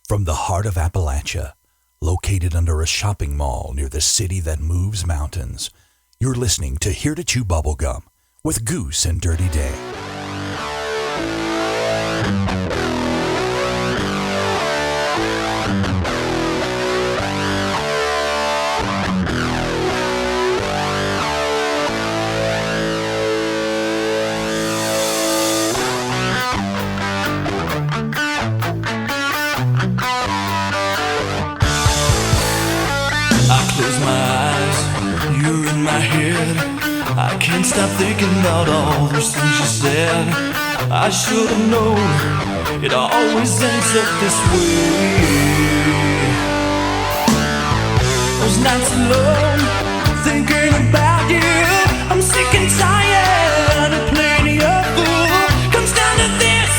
From the heart of Appalachia, located under a shopping mall near the city that moves mountains, you're listening to Here to Chew Bubblegum with Goose and DirtyDan. Close my eyes, you're in my head. I can't stop thinking about all those things you said. I should have known it always ends up this way. Those nights alone, thinking about you. I'm sick and tired of playing your fool. Comes down to this,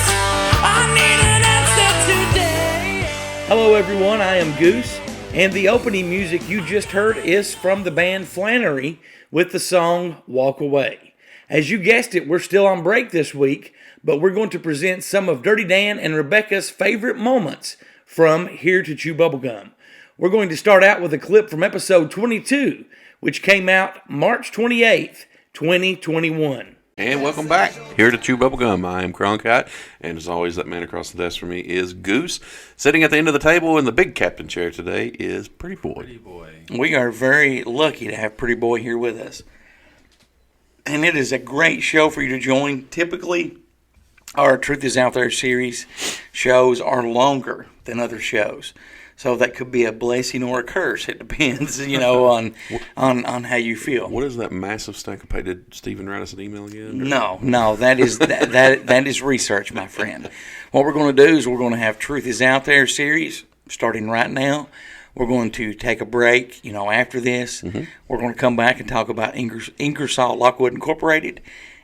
I need an answer today. Hello everyone, I am Goose. And the opening music you just heard is from the band Flannery with the song Walk Away. As you guessed it, we're still on break this week, but we're going to present some of DirtyDan and Rebecca's favorite moments from Here to Chew Bubblegum. We're going to start out with a clip from episode 22, which came out March 28th, 2021. And welcome back. Here to Chew Bubblegum. I am Cronkite, and as always, that man across the desk from me is Goose. Sitting at the end of the table in the big captain chair today is Pretty Boy. We are very lucky to have Pretty Boy here with us. And it is a great show for you to join. Typically, our Truth Is Out There series shows are longer than other shows. So that could be a blessing or a curse. It depends, on how you feel. What is that massive stack of paper? Did Stephen write us an email again? No, that is that is research, my friend. What we're going to do is we're going to have Truth Is Out There series starting right now. We're going to take a break, after this. Mm-hmm. We're going to come back and talk about Ingersoll Lockwood Incorporated.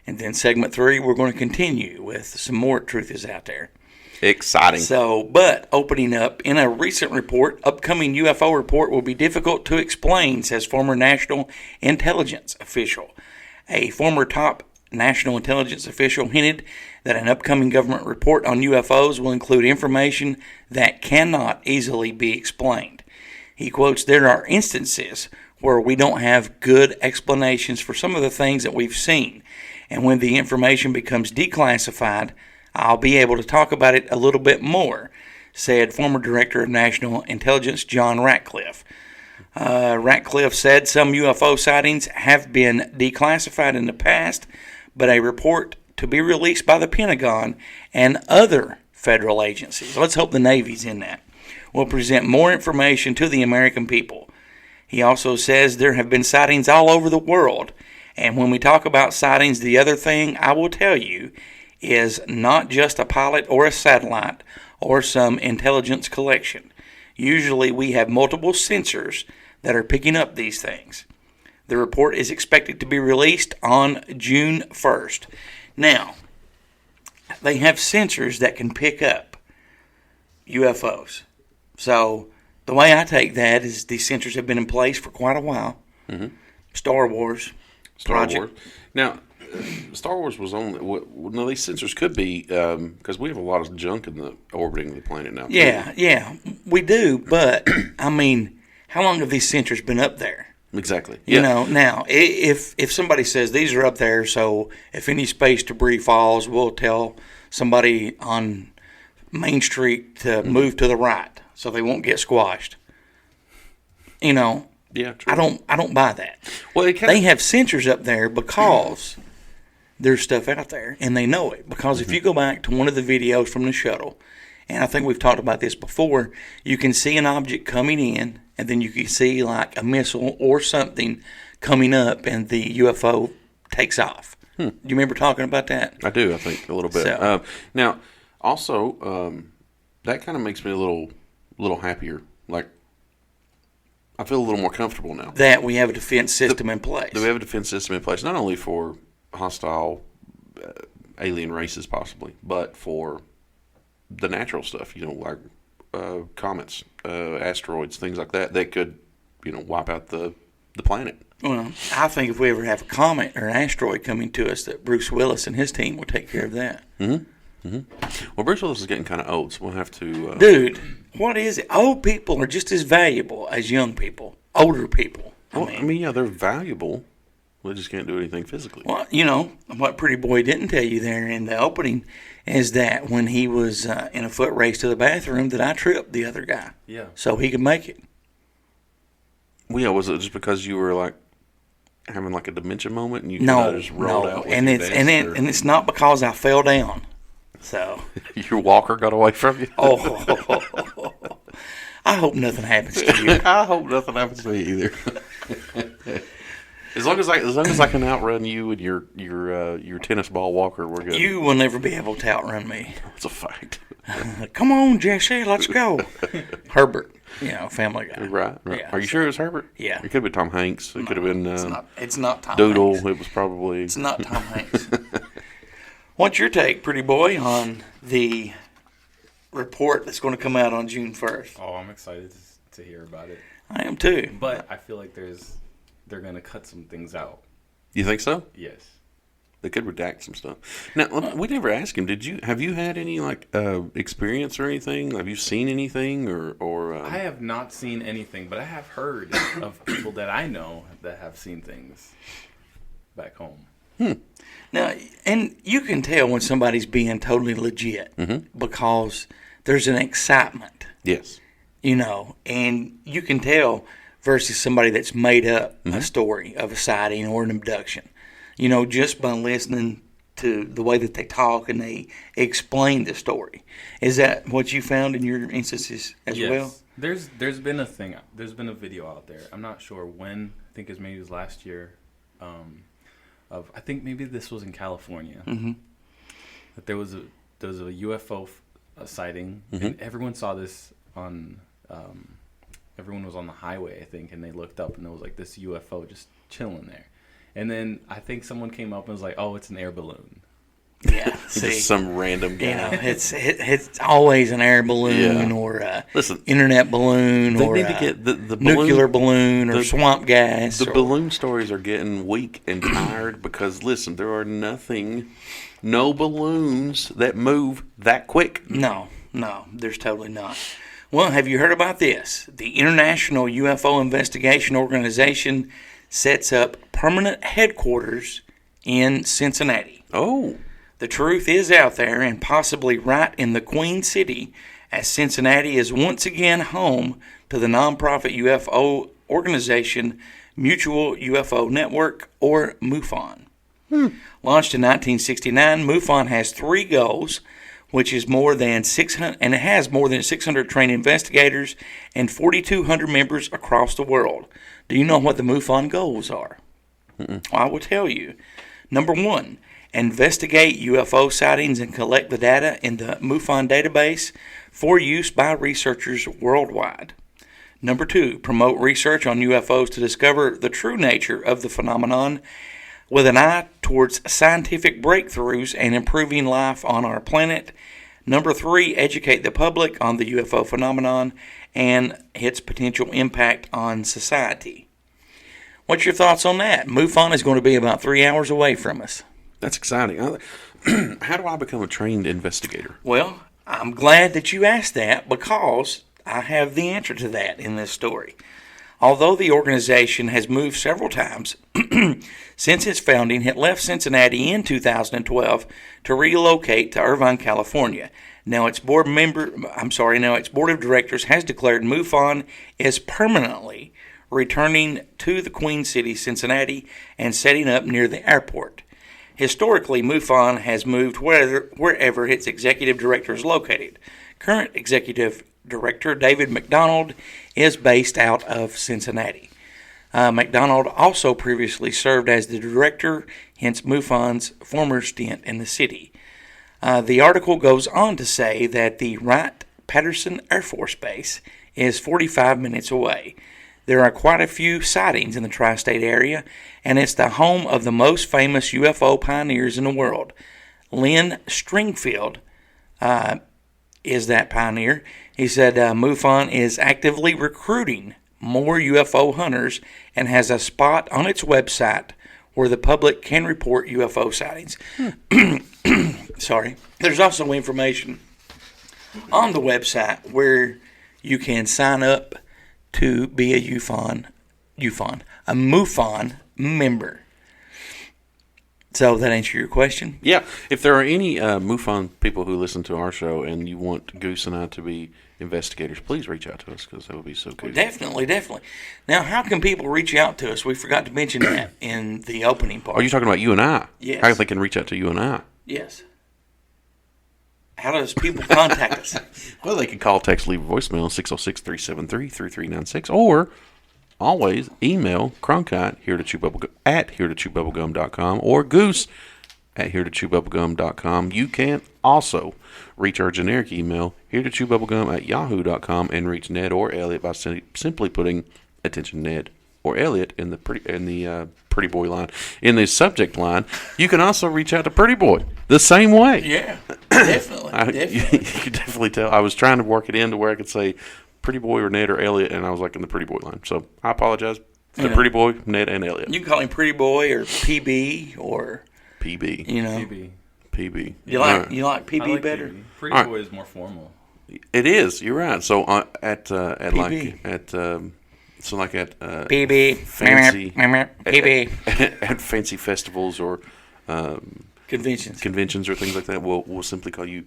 And then segment 3, we're going to continue with some more Truth Is Out There. Exciting. But opening up, in a recent report, upcoming UFO report will be difficult to explain, says former national intelligence official. A former top national intelligence official hinted that an upcoming government report on UFOs will include information that cannot easily be explained. He quotes, "There are instances where we don't have good explanations for some of the things that we've seen, and when the information becomes declassified, I'll be able to talk about it a little bit more," said former Director of National Intelligence John Ratcliffe. Ratcliffe said some UFO sightings have been declassified in the past, but a report to be released by the Pentagon and other federal agencies, let's hope the Navy's in that, will present more information to the American people. He also says there have been sightings all over the world, and when we talk about sightings, the other thing I will tell you is not just a pilot or a satellite or some intelligence collection. Usually we have multiple sensors that are picking up these things. The report is expected to be released on June 1st. Now, they have sensors that can pick up UFOs. So the way I take that is these sensors have been in place for quite a while. Mm-hmm. Star Wars project. Now, Star Wars was only. No, these sensors could be because we have a lot of junk in the orbiting the planet now. Yeah, we do. But I mean, how long have these sensors been up there? Exactly. Now if somebody says these are up there, so if any space debris falls, we'll tell somebody on Main Street to move to the right so they won't get squashed. Yeah, true. I don't buy that. Well, they have sensors up there because there's stuff out there, and they know it. Because if you go back to one of the videos from the shuttle, and I think we've talked about this before, you can see an object coming in, and then you can see like a missile or something coming up, and the UFO takes off. Do you remember talking about that? I do, I think, a little bit. So, now, also, that kind of makes me a little happier. Like, I feel a little more comfortable now. That we have a defense system in place. We have a defense system in place, not only for hostile alien races possibly, but for the natural stuff, like comets, asteroids, things like that could, wipe out the planet. Well, I think if we ever have a comet or an asteroid coming to us, that Bruce Willis and his team will take care of that. Mm-hmm. Well, Bruce Willis is getting kind of old, so we'll have to. Dude, what is it? Old people are just as valuable as young people, older people. I mean, yeah, they're valuable. We just can't do anything physically. Well, you know, what Pretty Boy didn't tell you there in the opening is that when he was in a foot race to the bathroom, that I tripped the other guy. Yeah. So he could make it. Well, yeah, was it just because you were like having like a dementia moment and you No, just rolled out with and your it's vest, and it's not because I fell down. So your walker got away from you? I hope nothing happens to you. I hope nothing happens to me either. As long as I can outrun you and your tennis ball walker, we're good. You will never be able to outrun me. That's a fact. Come on, Jesse, let's go. Herbert, you know, Family Guy. Right. Yeah, Are you sure it was Herbert? Yeah. It could have been Tom Hanks. It could have been It's not Tom Doodle. Hanks. It was probably. It's not Tom Hanks. What's your take, Pretty Boy, on the report that's going to come out on June 1st? Oh, I'm excited to hear about it. I am too. But I feel like they're going to cut some things out. You think so? Yes. They could redact some stuff. Now, we never asked him. Have you had any like experience or anything? Have you seen anything or? I have not seen anything, but I have heard of people that I know that have seen things back home. Now, and you can tell when somebody's being totally legit because there's an excitement, Yes. you know, and you can tell versus somebody that's made up a story of a sighting or an abduction, you know, just by listening to the way that they talk and they explain the story. Is that what you found in your instances as well? There's been a thing. There's been a video out there. I'm not sure when. I think it was last year. I think maybe this was in California. That there was a UFO sighting, and everyone saw this on. Everyone was on the highway, I think, and they looked up and there was like this UFO just chilling there. And then I think someone came up and was like, "Oh, it's an air balloon." Yeah, see, Just some random guy. you know, it's always an air balloon or a Listen, internet balloon they or need to a get the nuclear balloon or swamp gas. The or, balloon stories are getting weak and tired because, listen, there are no balloons that move that quick. No, there's totally not. Well, have you heard about this? The International UFO Investigation Organization sets up permanent headquarters in Cincinnati. Oh. The truth is out there and possibly right in the Queen City, as Cincinnati is once again home to the nonprofit UFO organization Mutual UFO Network, or MUFON. Launched in 1969, MUFON has 3 goals, which is more than 600, and it has more than 600 trained investigators and 4,200 members across the world. Do you know what the MUFON goals are? Well, I will tell you. Number 1, investigate UFO sightings and collect the data in the MUFON database for use by researchers worldwide. Number 2, promote research on UFOs to discover the true nature of the phenomenon with an eye towards scientific breakthroughs and improving life on our planet. Number 3, educate the public on the UFO phenomenon and its potential impact on society. What's your thoughts on that? MUFON is going to be about 3 hours away from us. That's exciting. How do I become a trained investigator? Well, I'm glad that you asked that because I have the answer to that in this story. Although the organization has moved several times since its founding, it left Cincinnati in 2012 to relocate to Irvine, California. Now its board of directors has declared MUFON is permanently returning to the Queen City, Cincinnati, and setting up near the airport. Historically, MUFON has moved wherever its executive director is located. Current executive director David McDonald is based out of Cincinnati. McDonald also previously served as the director, hence MUFON's former stint in the city. The article goes on to say that the Wright-Patterson Air Force Base is 45 minutes away. There are quite a few sightings in the tri-state area, and it's the home of the most famous UFO pioneers in the world. Lynn Stringfield is that pioneer. He said MUFON is actively recruiting more UFO hunters and has a spot on its website where the public can report UFO sightings. There's also information on the website where you can sign up to be a MUFON member. So that answer your question? Yeah. If there are any MUFON people who listen to our show and you want Goose and I to be investigators, please reach out to us because that would be so cool. Definitely. Now, how can people reach out to us? We forgot to mention that in the opening part. Are you talking about you and I? Yes. How they can reach out to you and I? Yes. How does people contact us? Well, they can call, text, leave a voicemail 606-373-3396, or always email Cronkite at heretochewbubblegum.com or Goose at heretochewbubblegum.com. You can also reach our generic email heretochewbubblegum at yahoo.com and reach Ned or Elliot by simply putting attention Ned or Elliot in the Pretty Boy line. In the subject line, you can also reach out to Pretty Boy the same way. Yeah, definitely. You can definitely tell. I was trying to work it into where I could say Pretty Boy or Ned or Elliot, and I was like in the Pretty Boy line. So I apologize to Pretty Boy, Ned, and Elliot. You can call him Pretty Boy or PB or PB. PB. You like PB I like better? PB. Pretty Boy is more formal. It is. You're right. So at PB. PB fancy PB at fancy festivals or conventions or things like that, we'll simply call you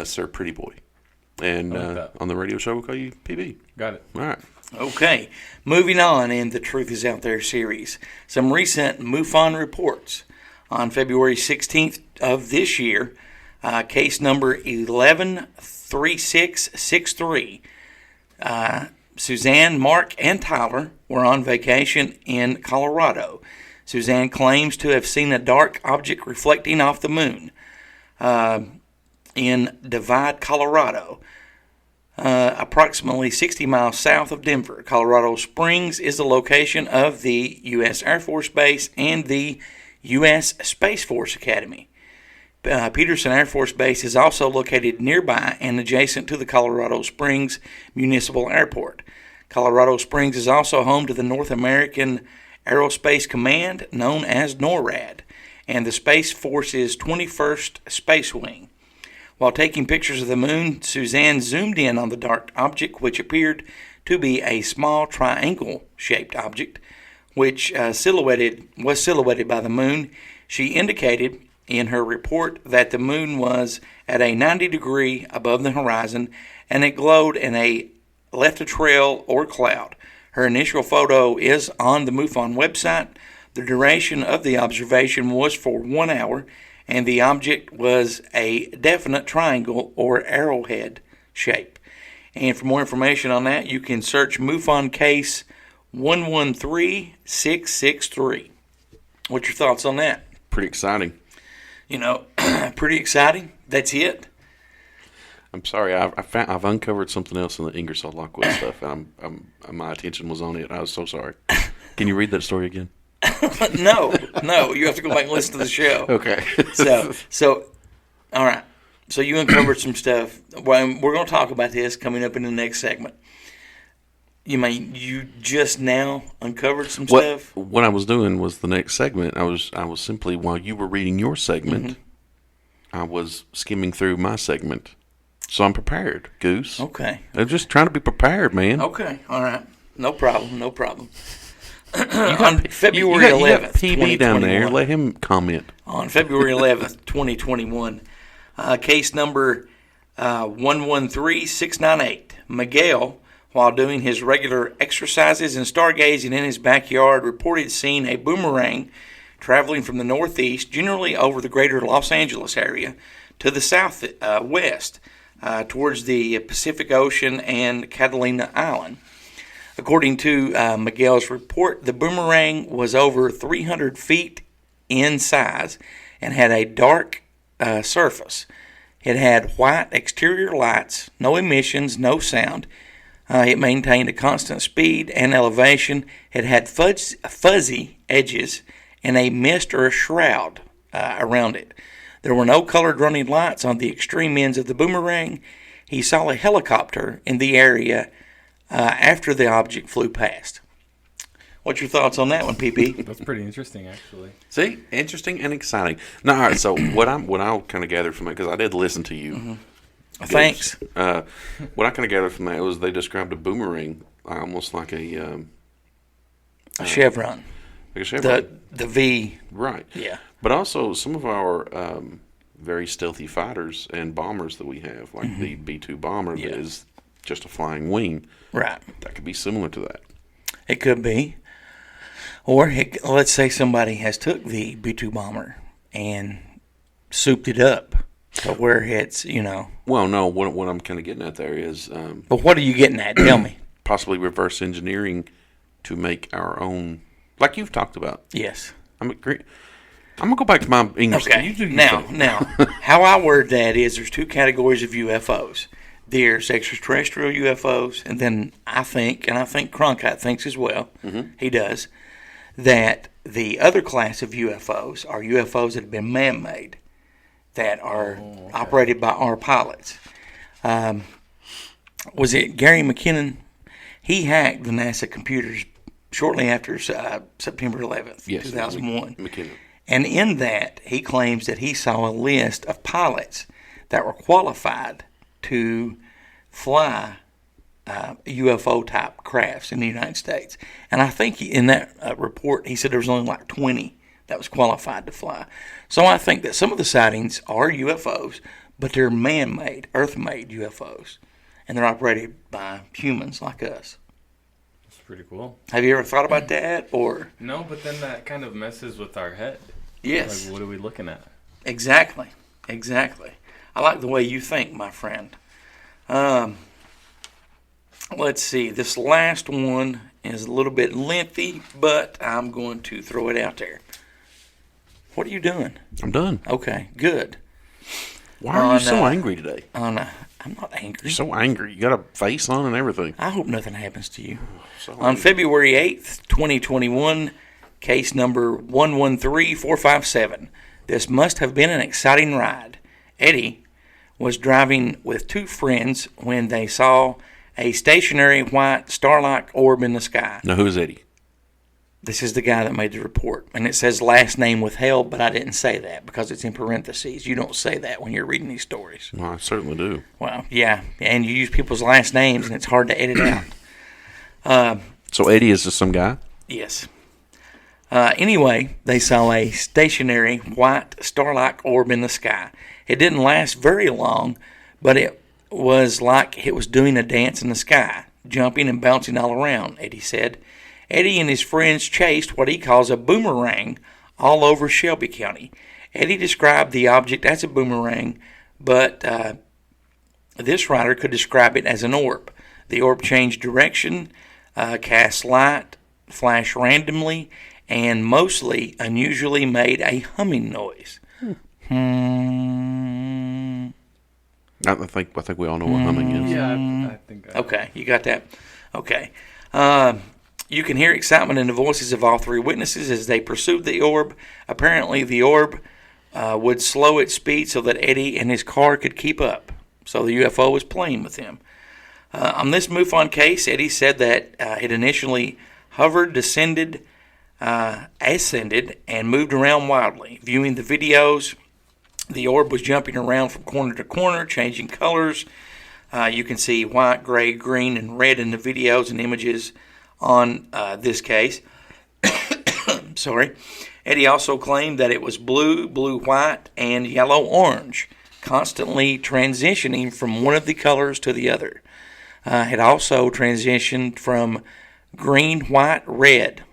Sir Pretty Boy, and on the radio show we'll call you PB. Got it. All right. Okay, moving on in the Truth Is Out There series. Some recent MUFON reports. On February 16th of this year, case number 113663, Suzanne, Mark, and Tyler were on vacation in Colorado. Suzanne claims to have seen a dark object reflecting off the moon in Divide, Colorado, approximately 60 miles south of Denver. Colorado Springs is the location of the U.S. Air Force Base and the U.S. Space Force Academy. Peterson Air Force Base is also located nearby and adjacent to the Colorado Springs Municipal Airport. Colorado Springs is also home to the North American Aerospace Command, known as NORAD, and the Space Force's 21st Space Wing. While taking pictures of the moon, Suzanne zoomed in on the dark object, which appeared to be a small triangle-shaped object, which was silhouetted by the moon. She indicated in her report that the moon was at a 90 degree above the horizon and it glowed and left a trail or cloud. Her initial photo is on the MUFON website. The duration of the observation was for 1 hour, and the object was a definite triangle or arrowhead shape. And for more information on that, you can search MUFON case 113663. What's your thoughts on that? Pretty exciting. Pretty exciting. That's it. I'm sorry. I've uncovered something else in the Ingersoll Lockwood stuff, and my attention was on it. I was so sorry. Can you read that story again? No. You have to go back and listen to the show. Okay. So, all right. So you uncovered some stuff. Well, we're going to talk about this coming up in the next segment. You mean you just now uncovered some stuff? What I was doing was the next segment. I was simply, while you were reading your segment, I was skimming through my segment. So I'm prepared, Goose. Okay. I'm just trying to be prepared, man. Okay. All right. No problem. On you February 11th, got PB down there. 2021. Let him comment. On February 11th, 2021, case number 113698, Miguel, while doing his regular exercises and stargazing in his backyard, reported seeing a boomerang traveling from the northeast, generally over the greater Los Angeles area, to the southwest, towards the Pacific Ocean and Catalina Island. According to Miguel's report, the boomerang was over 300 feet in size and had a dark surface. It had white exterior lights, no emissions, no sound. It maintained a constant speed and elevation. It had fuzzy edges and a mist or a shroud around it. There were no colored running lights on the extreme ends of the boomerang. He saw a helicopter in the area after the object flew past. What's your thoughts on that one, PP? That's pretty interesting, actually. See, interesting and exciting. Now, all right. So what I kind of gathered from it, because I did listen to you. Mm-hmm. Thanks. What I kind of gathered from that was they described a boomerang almost like A chevron. like a chevron. The V. Right. Yeah. But also some of our very stealthy fighters and bombers that we have, like the B-2 bomber that is just a flying wing. Right. That could be similar to that. It could be. Or let's say somebody has took the B-2 bomber and souped it up to where it's, Well, no, what I'm kind of getting at there is But what are you getting at? Tell me. possibly reverse engineering to make our own, like you've talked about. Yes. I'm going to go back to my English. Okay. You do your Now, thing. how I word that is there's two categories of UFOs. There's extraterrestrial UFOs, and then I think Cronkite thinks as well, he does, that the other class of UFOs are UFOs that have been man-made, that are operated by our pilots. Was it Gary McKinnon? He hacked the NASA computers shortly after September 11th, Yes, 2001. McKinnon. And in that, he claims that he saw a list of pilots that were qualified to fly UFO-type crafts in the United States. And I think in that report, he said there was only like 20 that was qualified to fly. So I think that some of the sightings are UFOs, but they're man-made, Earth-made UFOs. And they're operated by humans like us. That's pretty cool. Have you ever thought about that? Or No, but then that kind of messes with our head. Yes. Like, what are we looking at? Exactly. I like the way you think, my friend. Let's see. This last one is a little bit lengthy, but I'm going to throw it out there. What are you doing? I'm done. Okay, good. Why are you so angry today? I'm not angry. You're so angry. You got a face on and everything. I hope nothing happens to you. So On angry. February 8th, 2021, case number 113457. This must have been an exciting ride. Eddie was driving with two friends when they saw a stationary white star-like orb in the sky. Now, who's Eddie? This is the guy that made the report. And it says last name withheld, but I didn't say that because it's in parentheses. You don't say that when you're reading these stories. Well, I certainly do. Well, yeah, and you use people's last names, and it's hard to edit out. So Eddie is just some guy? Yes. Anyway, they saw a stationary white star-like orb in the sky. It didn't last very long, but it was like it was doing a dance in the sky, jumping and bouncing all around, Eddie said. Eddie and his friends chased what he calls a boomerang all over Shelby County. Eddie described the object as a boomerang, but this writer could describe it as an orb. The orb changed direction, cast light, flashed randomly, and mostly unusually made a humming noise. I think we all know what humming is. Yeah, I think. Okay, you got that? Okay. You can hear excitement in the voices of all three witnesses as they pursued the orb. Apparently, the orb would slow its speed so that Eddie and his car could keep up. So the UFO was playing with him. On this MUFON case, Eddie said that it initially hovered, ascended, and moved around wildly. Viewing the videos, the orb was jumping around from corner to corner, changing colors. You can see white, gray, green, and red in the videos and images on this case. Sorry. Eddie also claimed that it was blue, blue-white, and yellow-orange, constantly transitioning from one of the colors to the other. It also transitioned from green, white, red.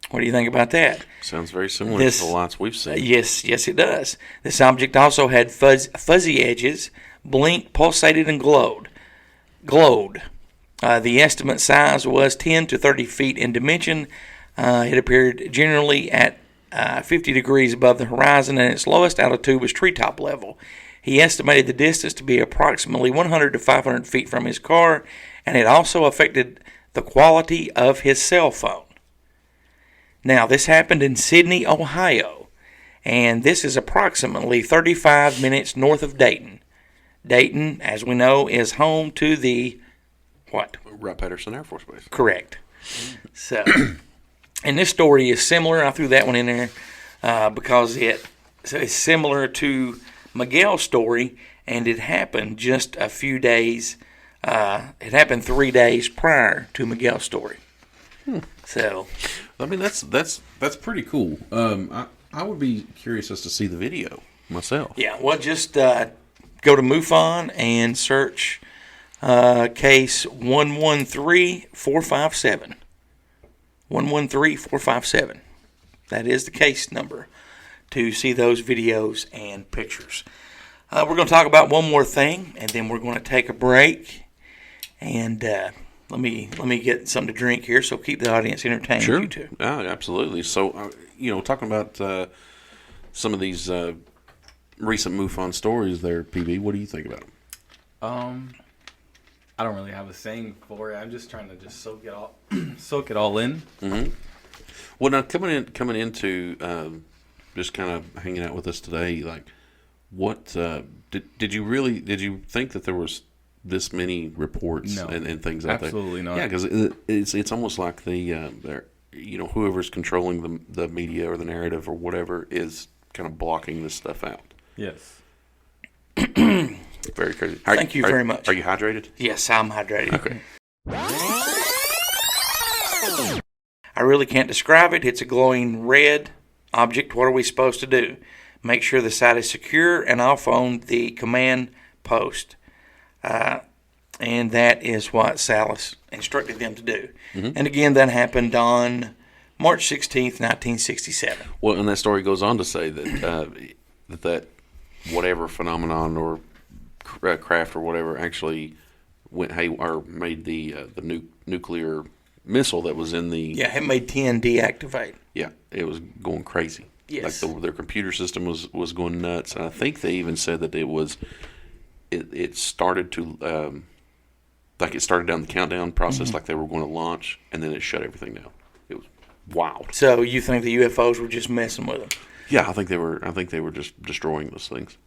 What do you think about that? Sounds very similar to the lights we've seen. Yes, it does. This object also had fuzzy edges, blinked, pulsated, and glowed. The estimate size was 10 to 30 feet in dimension. It appeared generally at 50 degrees above the horizon, and its lowest altitude was treetop level. He estimated the distance to be approximately 100 to 500 feet from his car, and it also affected the quality of his cell phone. Now, this happened in Sydney, Ohio, and this is approximately 35 minutes north of Dayton. Dayton, as we know, is home to the what? Wright-Patterson Air Force Base. Correct. So, And this story is similar. I threw that one in there because it's similar to Miguel's story, and it happened just a few days. It happened 3 days prior to Miguel's story. So, I mean, that's pretty cool. I would be curious as to see the video myself. yeah, well, just go to MUFON and search case 113457. 113457. That is the case number to see those videos and pictures. We're going to talk about one more thing, and then we're going to take a break. And let me get something to drink here, so keep the audience entertained. Sure. You two. Absolutely. So, talking about some of these recent MUFON stories there, PB, what do you think about them? I don't really have a saying for it. I'm just trying to soak it all in. Mm-hmm. Well, now coming into just kind of hanging out with us today, like, what did you think that there was this many reports and things like that? Absolutely not. Yeah, because it's almost like whoever's controlling the media or the narrative or whatever is kind of blocking this stuff out. Yes. Very crazy. Thank you very much. Are you hydrated? Yes, I'm hydrated. Okay. I really can't describe it. It's a glowing red object. What are we supposed to do? Make sure the site is secure, and I'll phone the command post. And that is what Salas instructed them to do. Mm-hmm. And again, that happened on March 16th, 1967. Well, and that story goes on to say that that whatever phenomenon or craft or whatever actually made the nuclear missile that was in the... Yeah, it made 10 deactivate. Yeah, it was going crazy. Yes. Like their computer system was going nuts. And I think they even said that it started to... it started down the countdown process, like they were going to launch, and then it shut everything down. It was wild. So you think the UFOs were just messing with them? Yeah, I think they were just destroying those things.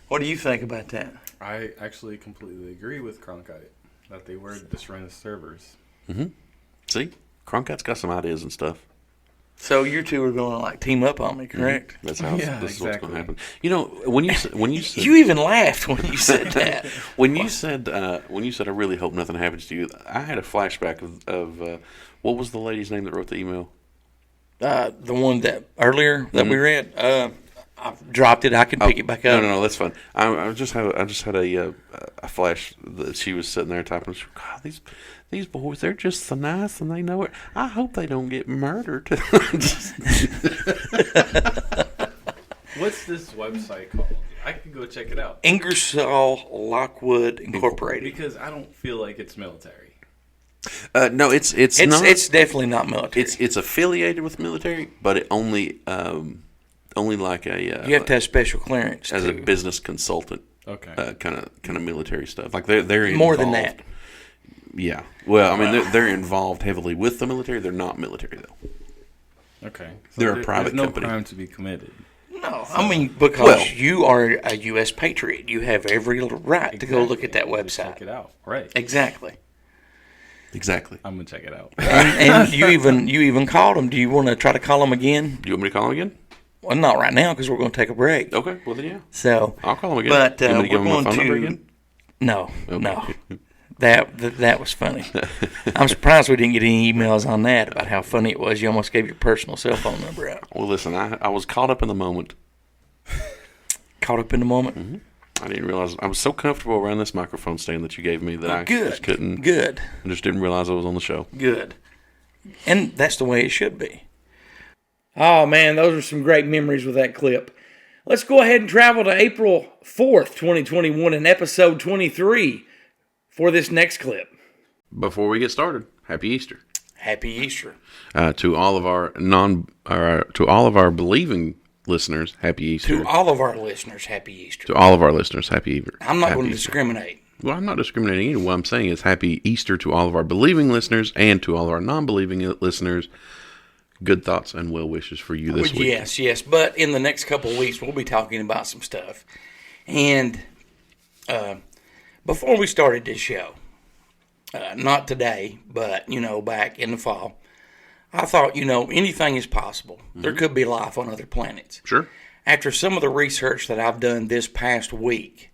What do you think about that? I actually completely agree with Cronkite that they were destroying the servers. Mm-hmm. See, Cronkite's got some ideas and stuff. So you two are going to team up on me, correct? Mm-hmm. That's how this is what's going to happen. When you said you even laughed when you said that. when you said I really hope nothing happens to you, I had a flashback of what was the lady's name that wrote the email? The one that earlier that we read. I've dropped it. I can pick it back up. No, that's fine. I just had a flash that she was sitting there typing. She, God, these boys, they're just so nice and they know it. I hope they don't get murdered. What's this website called? I can go check it out. Ingersoll Lockwood Incorporated. Because I don't feel like it's military. No, it's not. It's definitely not military. It's affiliated with military, but it only like a you have to have special clearance as a business consultant. Okay. Kind of military stuff. Like they're involved. More than that. Yeah. Well, I mean they're involved heavily with the military. They're not military though. Okay. So they're a private company. There's no crime to be committed. No, I mean because you are a U.S. patriot, you have every right to go look at that website. Check it out. Right. Exactly. I'm gonna check it out. and you even called them. Do you want to try to call them again? Do you want me to call them again? Well, not right now because we're going to take a break. Okay. Well then, yeah. So I'll call them again. But you want me to give we're them going my phone number to. Again? No, Okay. no. That was funny. I'm surprised we didn't get any emails on that about how funny it was. You almost gave your personal cell phone number out. Well, listen, I was caught up in the moment. Caught up in the moment? Mm-hmm. I didn't realize I was so comfortable around this microphone stand that you gave me that I just couldn't. Good. I just didn't realize I was on the show. Good. And that's the way it should be. Oh, man, those are some great memories with that clip. Let's go ahead and travel to April 4th, 2021 in episode 23 for this next clip. Before we get started, Happy Easter. Happy Easter. To all of our believing listeners, Happy Easter. To all of our listeners, Happy Easter. To all of our listeners, Happy Easter. I'm not going to discriminate. Well, I'm not discriminating either. What I'm saying is Happy Easter to all of our believing listeners and to all of our non-believing listeners. Good thoughts and well wishes for you this week. Yes. But in the next couple of weeks, we'll be talking about some stuff. And before we started this show, not today, but, back in the fall, I thought, anything is possible. There could be life on other planets. Sure. After some of the research that I've done this past week,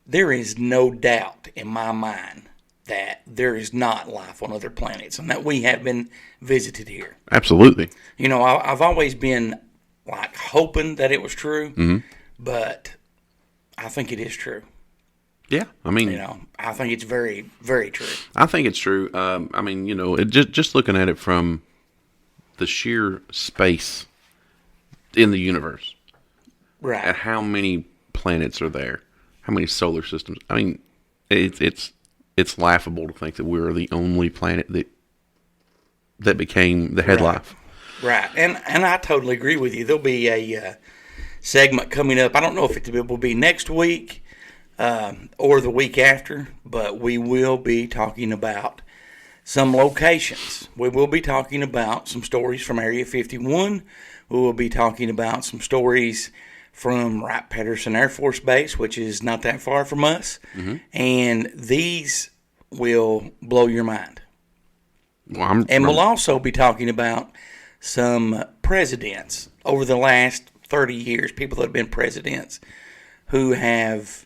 there is no doubt in my mind that there is not life on other planets and that we have been visited here. Absolutely. I've always been hoping that it was true, but I think it is true. Yeah, I mean, I think it's very, very true. I think it's true. Just looking at it from the sheer space in the universe, Right. at how many planets are there, how many solar systems. I mean, it's laughable to think that we're the only planet that became had life. Right, and I totally agree with you. There'll be a segment coming up. I don't know if it will be next week or the week after, but we will be talking about some locations. We will be talking about some stories from Area 51. We will be talking about some stories from Wright-Patterson Air Force Base, which is not that far from us. And these will blow your mind. We'll also be talking about some presidents over the last 30 years, people that have been presidents who have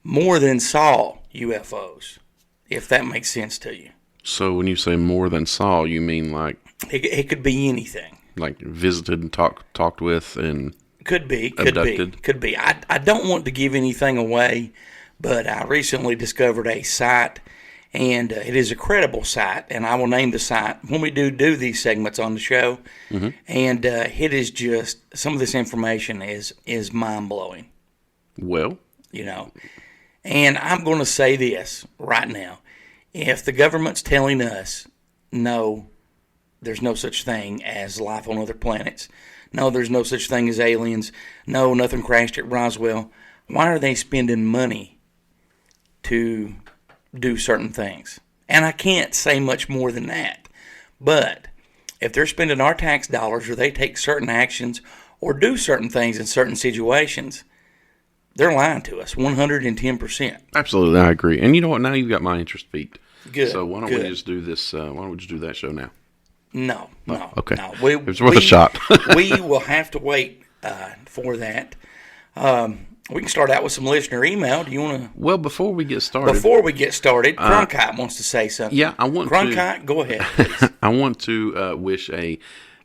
more than saw UFOs, if that makes sense to you. So when you say more than saw, you mean like it could be anything. Like visited and talked with and could be. I don't want to give anything away, but I recently discovered a site, and it is a credible site, and I will name the site when we do these segments on the show. And it is just, some of this information is mind blowing. Well, and I'm going to say this right now: if the government's telling us no, there's no such thing as life on other planets, no, there's no such thing as aliens, no, nothing crashed at Roswell, why are they spending money to do certain things? And I can't say much more than that. But if they're spending our tax dollars, or they take certain actions or do certain things in certain situations, they're lying to us 110%. Absolutely, I agree. And you know what? Now you've got my interest peaked. Good. So why don't we just do this? Why don't we just do that show now? No. Okay. No. It's worth a shot. We will have to wait for that. We can start out with some listener email. Do you want to? Well, before we get started, Cronkite wants to say something. Yeah, I want Cronkite, go ahead, please. I want to wish a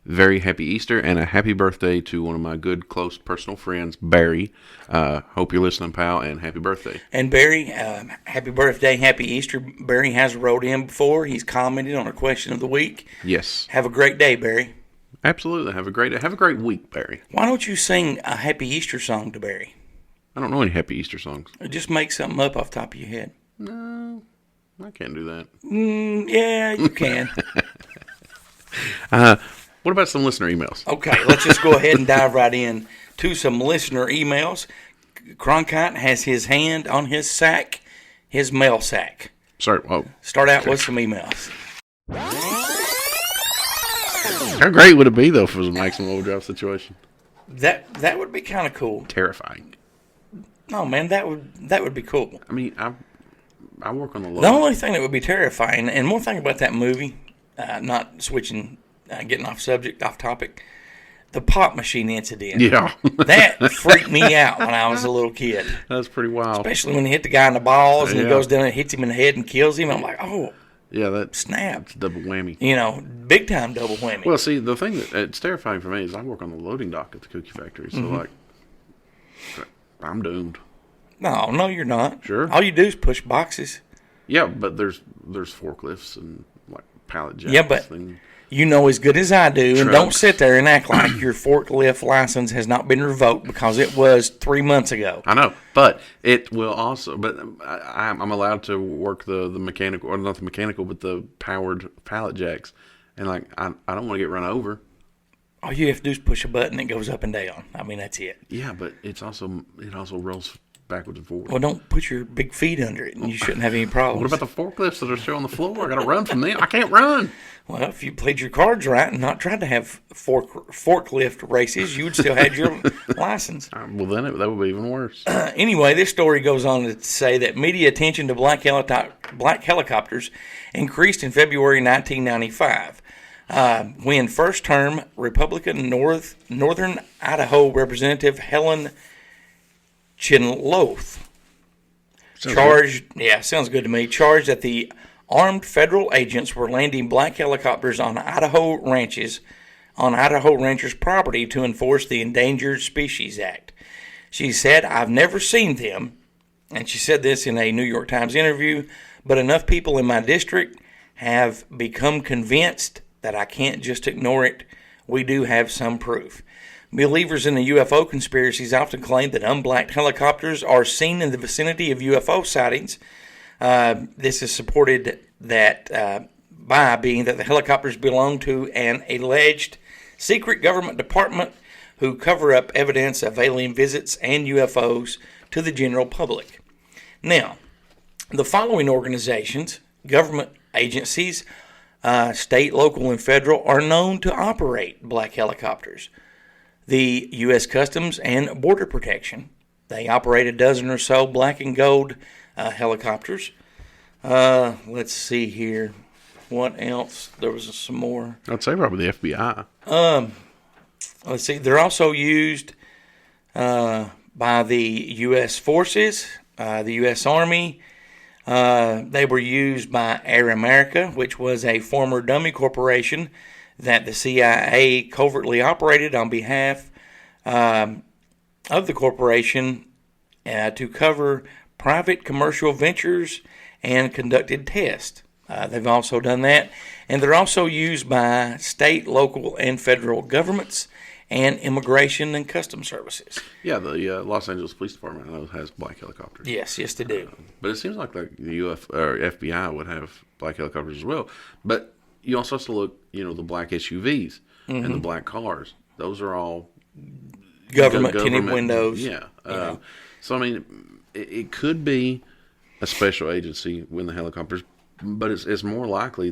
very happy Easter and a happy birthday to one of my good, close, personal friends, Barry. Hope you're listening, pal, and happy birthday. And Barry, happy birthday, happy Easter. Barry has wrote in before. He's commented on our question of the week. Yes. Have a great day, Barry. Absolutely. Have a great week, Barry. Why don't you sing a happy Easter song to Barry? I don't know any happy Easter songs. Just make something up off the top of your head. No, I can't do that. Yeah, you can. What about some listener emails? Okay, let's just go ahead and dive right in to some listener emails. Cronkite has his hand on his sack, his mail sack. Sorry. Oh. Start out with some emails. How great would it be, though, for the maximum overdrive situation? That would be kind of cool. Terrifying. No, man, that would be cool. I mean, I work on the low. The only thing that would be terrifying, and one thing about that movie, not switching, getting off topic, the pop machine incident. Yeah. That freaked me out when I was a little kid. That's pretty wild. Especially when he hit the guy in the balls and he goes down and hits him in the head and kills him. I'm like, oh. Yeah, that snapped. Double whammy. Big time double whammy. Well, see, the thing it's terrifying for me is I work on the loading dock at the cookie factory, so I'm doomed. No, you're not. Sure. All you do is push boxes. Yeah, but there's forklifts and like pallet jacks. Yeah, but you know as good as I do, and don't sit there and act like your forklift license has not been revoked because it was 3 months ago. I know, but it will also. But I'm allowed to work the mechanical, or not the mechanical, but the powered pallet jacks, and I don't want to get run over. All you have to do is push a button; it goes up and down. I mean, that's it. Yeah, but it also rolls backwards and forwards. Well, don't put your big feet under it, and you shouldn't have any problems. What about the forklifts that are still on the floor? I got to run from them. I can't run. Well, if you played your cards right and not tried to have forklift races, you would still have your license. Well, then that would be even worse. Anyway, this story goes on to say that media attention to black helicopters increased in February 1995. when first-term Republican Northern Idaho Representative Helen Chinloth sounds good to me, charged that the armed federal agents were landing black helicopters on Idaho ranchers' property to enforce the Endangered Species Act. She said, "I've never seen them," and she said this in a New York Times interview, "but enough people in my district have become convinced that I can't just ignore it. We do have some proof." Believers in the UFO conspiracies often claim that unblacked helicopters are seen in the vicinity of UFO sightings. This is supported by being that the helicopters belong to an alleged secret government department who cover up evidence of alien visits and UFOs to the general public. Now, the following organizations, government agencies, state, local, and federal, are known to operate black helicopters. The U.S. Customs and Border Protection. They operate a dozen or so black and gold helicopters. Let's see here. What else? There was some more. I'd say probably the FBI. Let's see. They're also used by the U.S. forces, the U.S. Army. They were used by Air America, which was a former dummy corporation that the CIA covertly operated on behalf of the corporation to cover private commercial ventures and conducted tests. They've also done that. And they're also used by state, local, and federal governments and immigration and customs services. Yeah, the Los Angeles Police Department, I know, has black helicopters. Yes, they do. But it seems like the FBI would have black helicopters as well. But you also have to look, the black SUVs and the black cars. Those are all government tinted windows. Yeah. So, I mean, it could be a special agency when the helicopters, but it's more likely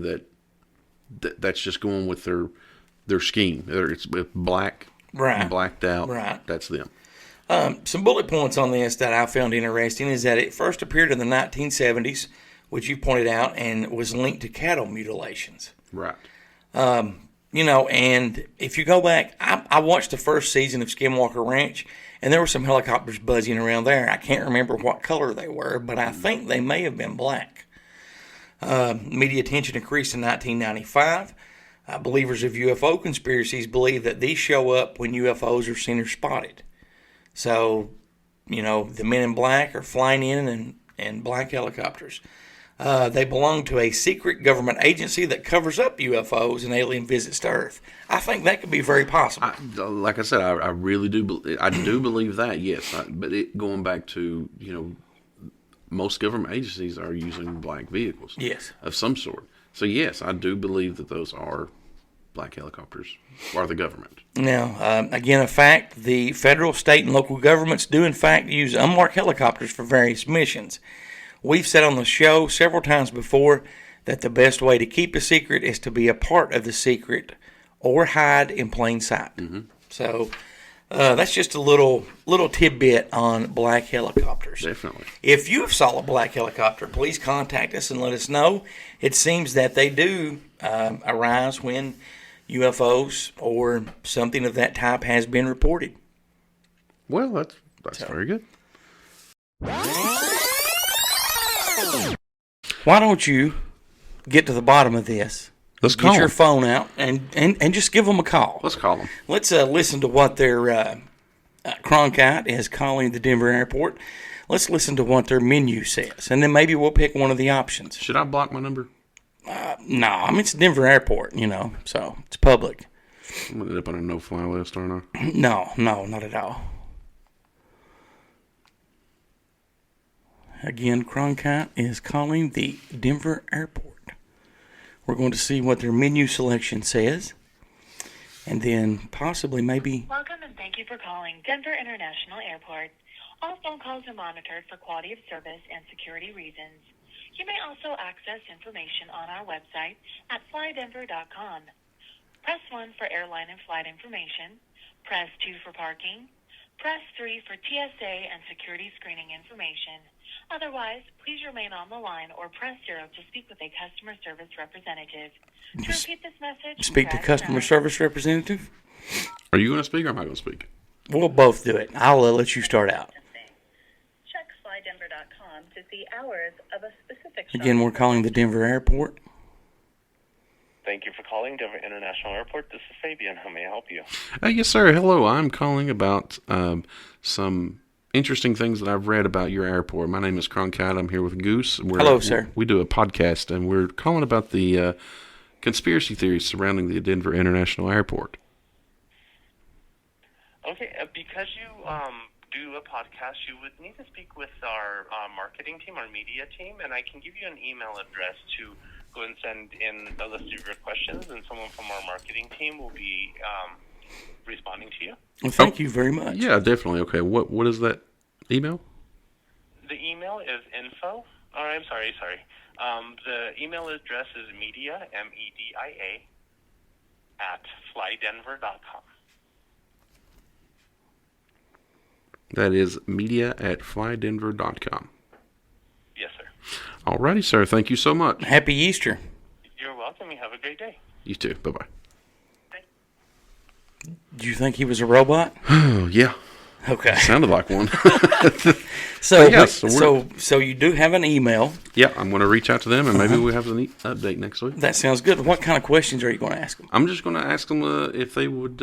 that's just going with their scheme. It's black, right, blacked out. Right. That's them. Some bullet points on this that I found interesting is that it first appeared in the 1970s, which you pointed out, and was linked to cattle mutilations. Right. And if you go back, I watched the first season of Skinwalker Ranch, and there were some helicopters buzzing around there. I can't remember what color they were, but I think they may have been black. Media attention increased in 1995. Believers of UFO conspiracies believe that these show up when UFOs are seen or spotted. So, the men in black are flying in black helicopters. They belong to a secret government agency that covers up UFOs and alien visits to Earth. I think that could be very possible. Like I said, I really do. I do believe that. Yes, but going back to most government agencies are using black vehicles. Yes, of some sort. So yes, I do believe that those are black helicopters or the government. Now, again, a fact: the federal, state, and local governments do in fact use unmarked helicopters for various missions. We've said on the show several times before that the best way to keep a secret is to be a part of the secret or hide in plain sight. Mm-hmm. So that's just a little tidbit on black helicopters. Definitely. If you have saw a black helicopter, please contact us and let us know. It seems that they do arise when UFOs or something of that type has been reported. Well, that's very good. Why don't you get to the bottom of this? Let's call Get your them. phone out and just give them a call. Let's call them. Let's listen to what their Cronkite is calling the Denver airport. Let's listen to what their menu says, and then maybe we'll pick one of the options. Should I block my number? No, I mean, it's Denver airport, so it's public. I'm going to end up on a no-fly list, aren't I? No, not at all. Again, Cronkite is calling the Denver airport. We're going to see what their menu selection says, and then possibly maybe... Welcome and thank you for calling Denver International Airport. All phone calls are monitored for quality of service and security reasons. You may also access information on our website at flydenver.com. Press 1 for airline and flight information. Press 2 for parking. Press 3 for TSA and security screening information. Otherwise, please remain on the line or press 0 to speak with a customer service representative. To repeat this message, Speak to press customer 9. service representative? Are you going to speak or am I going to speak? We'll both do it. I'll let you start out. Check flydenver.com to see hours of a specific shop. Again, we're calling the Denver airport. Thank you for calling Denver International Airport. This is Fabian. How may I help you? Yes, sir. Hello. I'm calling about some interesting things that I've read about your airport. My name is Cronkite. I'm here with Goose. Hello, sir. We do a podcast, and we're calling about the conspiracy theories surrounding the Denver International Airport. Okay, because you do a podcast, you would need to speak with our marketing team, our media team, and I can give you an email address to go and send in a list of your questions, and someone from our marketing team will be responding to you. Well, thank you very much. Yeah, definitely. Okay, what is that email? The email is info. Oh, I'm sorry. The email address is media, MEDIA, at flydenver.com. That is media@flydenver.com. Yes, sir. Alrighty, sir. Thank you so much. Happy Easter. You're welcome. You have a great day. You too. Bye-bye. Do you think he was a robot? Oh, yeah. Okay. Sounded like one. So, yes, so you do have an email. Yeah, I'm going to reach out to them, and maybe we'll have an update next week. That sounds good. What kind of questions are you going to ask them? I'm just going to ask them if they would,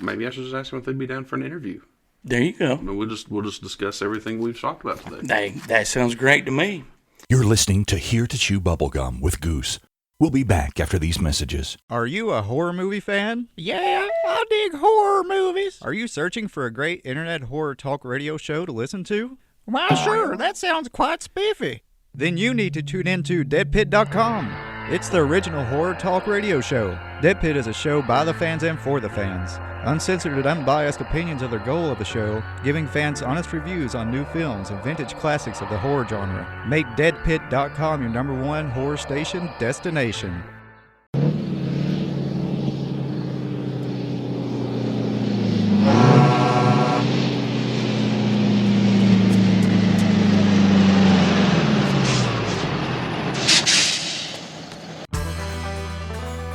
maybe I should just ask them if they'd be down for an interview. There you go. We'll just discuss everything we've talked about today. That sounds great to me. You're listening to Here to Chew Bubblegum with Goose. We'll be back after these messages. Are you a horror movie fan? Yeah, I dig horror movies. Are you searching for a great internet horror talk radio show to listen to? Why, sure, that sounds quite spiffy. Then you need to tune into deadpit.com. It's the original horror talk radio show. Dead Pit is a show by the fans and for the fans. Uncensored and unbiased opinions are the goal of the show, giving fans honest reviews on new films and vintage classics of the horror genre. Make deadpit.com your #1 horror station destination.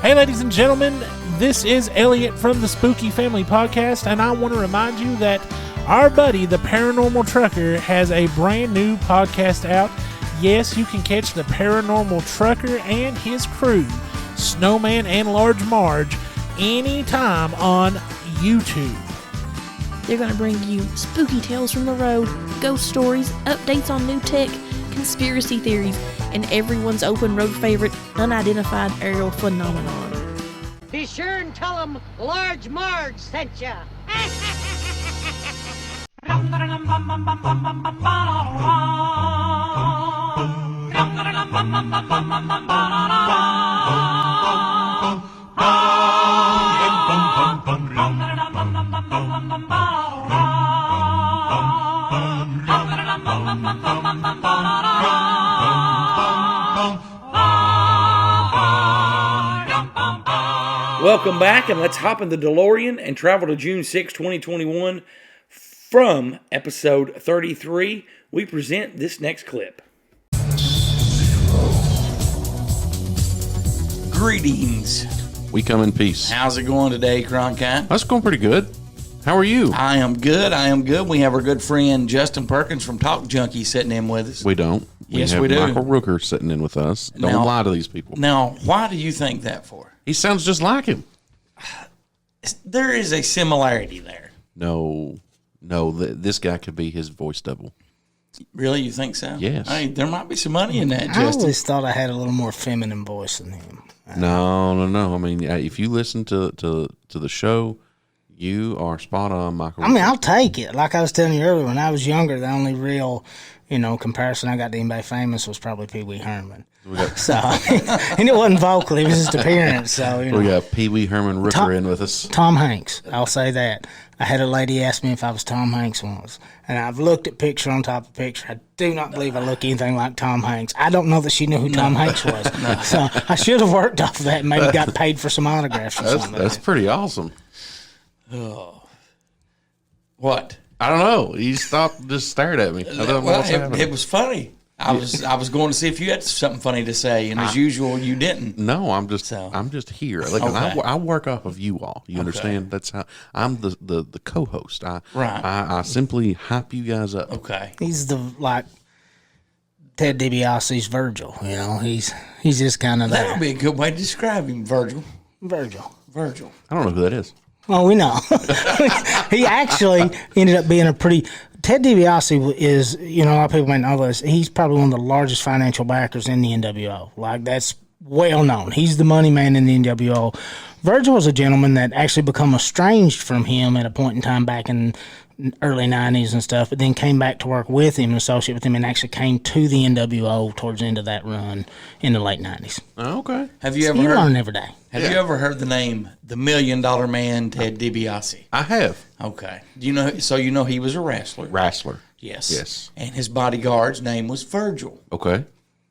Hey, ladies and gentlemen, this is Elliot from the Spooky Family Podcast, and I want to remind you that our buddy, the Paranormal Trucker, has a brand new podcast out. Yes, you can catch the Paranormal Trucker and his crew, Snowman and Large Marge, anytime on YouTube. They're going to bring you spooky tales from the road, ghost stories, updates on new tech, conspiracy theories, and everyone's open road favorite, unidentified aerial phenomenon. Be sure and tell them Large Marge sent ya. Welcome back, and let's hop in the DeLorean and travel to June 6, 2021. From episode 33, we present this next clip. Greetings. We come in peace. How's it going today, Cronkite? That's going pretty good. How are you? I am good. We have our good friend Justin Perkins from Talk Junkie sitting in with us. We don't. Yes, we we do. Michael Rooker sitting in with us. Don't lie to these people. Now, why do you think that for? He sounds just like him. There is a similarity there. No, this guy could be his voice double. Really, you think so? Yes. Hey, there might be some money in that, I Justin. always thought I had a little more feminine voice than him. No. I mean, if you listen to the show, you are spot on, Michael. I mean, I'll take it. Like I was telling you earlier, when I was younger, the only real, comparison I got to anybody famous was probably Pee Wee Herman. So, and it wasn't vocal; it was just appearance. So, we got Pee Wee Herman Rooker in with us. Tom Hanks. I'll say that. I had a lady ask me if I was Tom Hanks once, and I've looked at picture on top of picture. I do not believe I look anything like Tom Hanks. I don't know that she knew who Tom Hanks was. So I should have worked off of that and maybe got paid for some autographs or something. That's pretty awesome. Oh. What? I don't know. He stopped, just stared at me. I don't know what's happening. It was funny. I was going to see if you had something funny to say, and as usual, you didn't. No, I'm just here. Like, I work off of you all. You understand? That's how I'm the co-host. I simply hype you guys up. Okay. He's Ted DiBiase's Virgil. You know, he's just kind of that would be a good way to describe him, Virgil. Virgil. I don't know who that is. Well, we know. He actually ended up being a pretty. Ted DiBiase is, a lot of people might know this. He's probably one of the largest financial backers in the NWO. Like, that's well known. He's the money man in the NWO. Virgil was a gentleman that actually become estranged from him at a point in time back in early 90s and stuff, but then came back to work with him and associate with him, and actually came to the NWO towards the end of that run in the late 90s. Oh, okay. Have you ever You heard? learn every day. Have you ever heard the name the $1 Million Man, Ted DiBiase? I have. Okay. Do you know? So you know he was a wrestler. Wrestler. Yes. And his bodyguard's name was Virgil. Okay.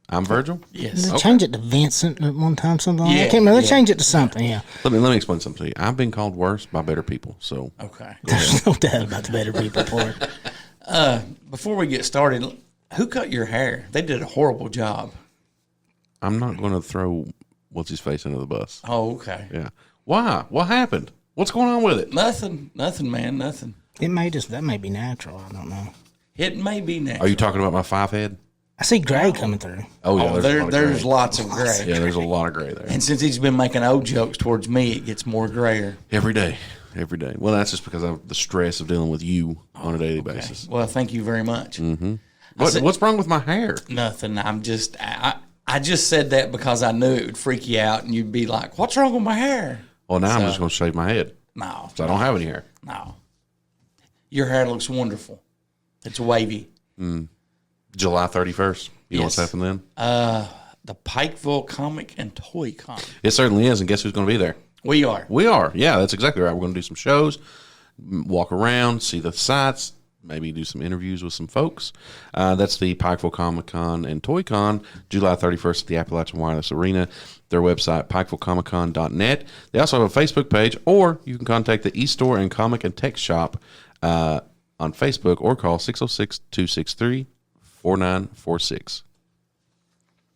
I'm Virgil? Yes. Did they change it to Vincent at one time? Something. Yeah, I can't remember. They changed it to something. Yeah. Let me explain something to you. I've been called worse by better people. So okay. There's no doubt about the better people for it. Before we get started, who cut your hair? They did a horrible job. I'm not going to throw what's his face under the bus. Oh, okay. Yeah. Why? What happened? What's going on with it? Nothing, man, nothing. That may be natural. I don't know. It may be natural. Are you talking about my 5 head? I see gray coming through. Oh, yeah. There's lots of gray. Yeah, there's a lot of gray there. And since he's been making old jokes towards me, it gets more grayer. Every day. Well, that's just because of the stress of dealing with you on a daily basis. Well, thank you very much. Mm-hmm. What's wrong with my hair? Nothing. I just said that because I knew it would freak you out, and you'd be like, "What's wrong with my hair?" Well, now I'm just going to shave my head. No. So I don't have any hair. No. Your hair looks wonderful. It's wavy. July 31st. You know what's happening then? The Pikeville Comic and Toy Con. It certainly is, and guess who's going to be there? We are. Yeah, that's exactly right. We're going to do some shows, walk around, see the sights, maybe do some interviews with some folks. That's the Pikeville Comic Con and Toy Con, July 31st at the Appalachian Wireless Arena. Their website, pikevillecomiccon.net. They also have a Facebook page, or you can contact the e-store and comic and text shop on Facebook, or call 606-263-4946.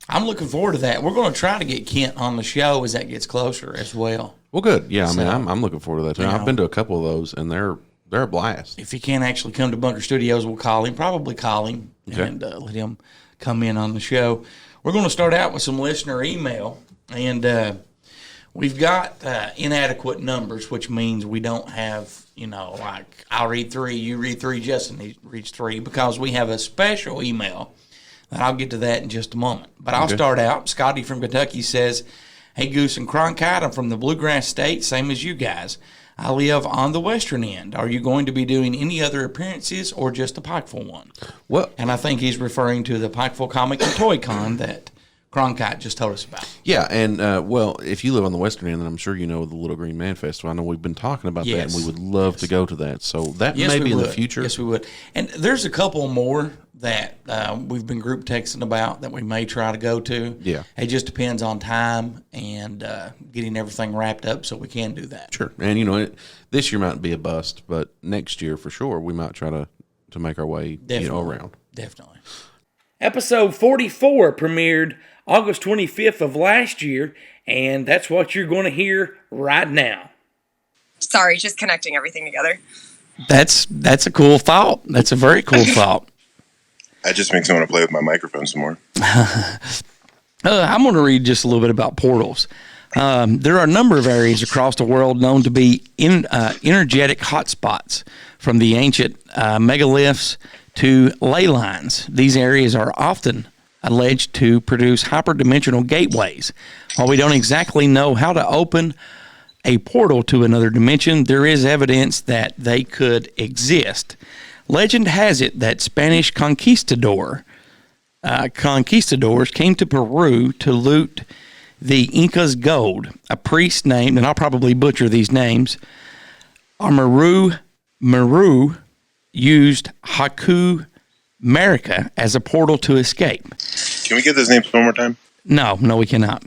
I'm looking forward to that. We're going to try to get Kent on the show as that gets closer as well. Well, good. Yeah, I'm looking forward to that too. I've been to a couple of those, and they're a blast. If he can't actually come to Bunker Studios, we'll probably call him, and let him come in on the show. We're going to start out with some listener email, and we've got inadequate numbers, which means we don't have, like I'll read 3, you read 3, Justin reads 3, because we have a special email. And I'll get to that in just a moment. But I'll start out. Scotty from Kentucky says, "Hey, Goose and Cronkite, I'm from the Bluegrass State, same as you guys. I live on the western end. Are you going to be doing any other appearances or just the Pikeville one?" Well, and I think he's referring to the Pikeville Comic and Toy Con that Cronkite just told us about. Yeah, and if you live on the western end, then I'm sure you know the Little Green Man Festival. I know we've been talking about that, and we would love to go to that. So that may be in the future. Yes, we would. And there's a couple more that we've been group texting about that we may try to go to. Yeah. It just depends on time and getting everything wrapped up so we can do that. Sure. And, this year might be a bust, but next year for sure we might try to make our way around. Definitely. Episode 44 premiered August 25th of last year, and that's what you're going to hear right now. Sorry, just connecting everything together. That's a cool thought. That's a very cool thought. That just makes me want to play with my microphone some more. I'm going to read just a little bit about portals. There are a number of areas across the world known to be energetic hotspots, from the ancient megaliths to ley lines. These areas are often alleged to produce hyperdimensional gateways. While we don't exactly know how to open a portal to another dimension, there is evidence that they could exist. Legend has it that Spanish conquistadors came to Peru to loot the Inca's gold. A priest named, and I'll probably butcher these names, Amaru used Haku Marica as a portal to escape. Can we get those names one more time? No, we cannot.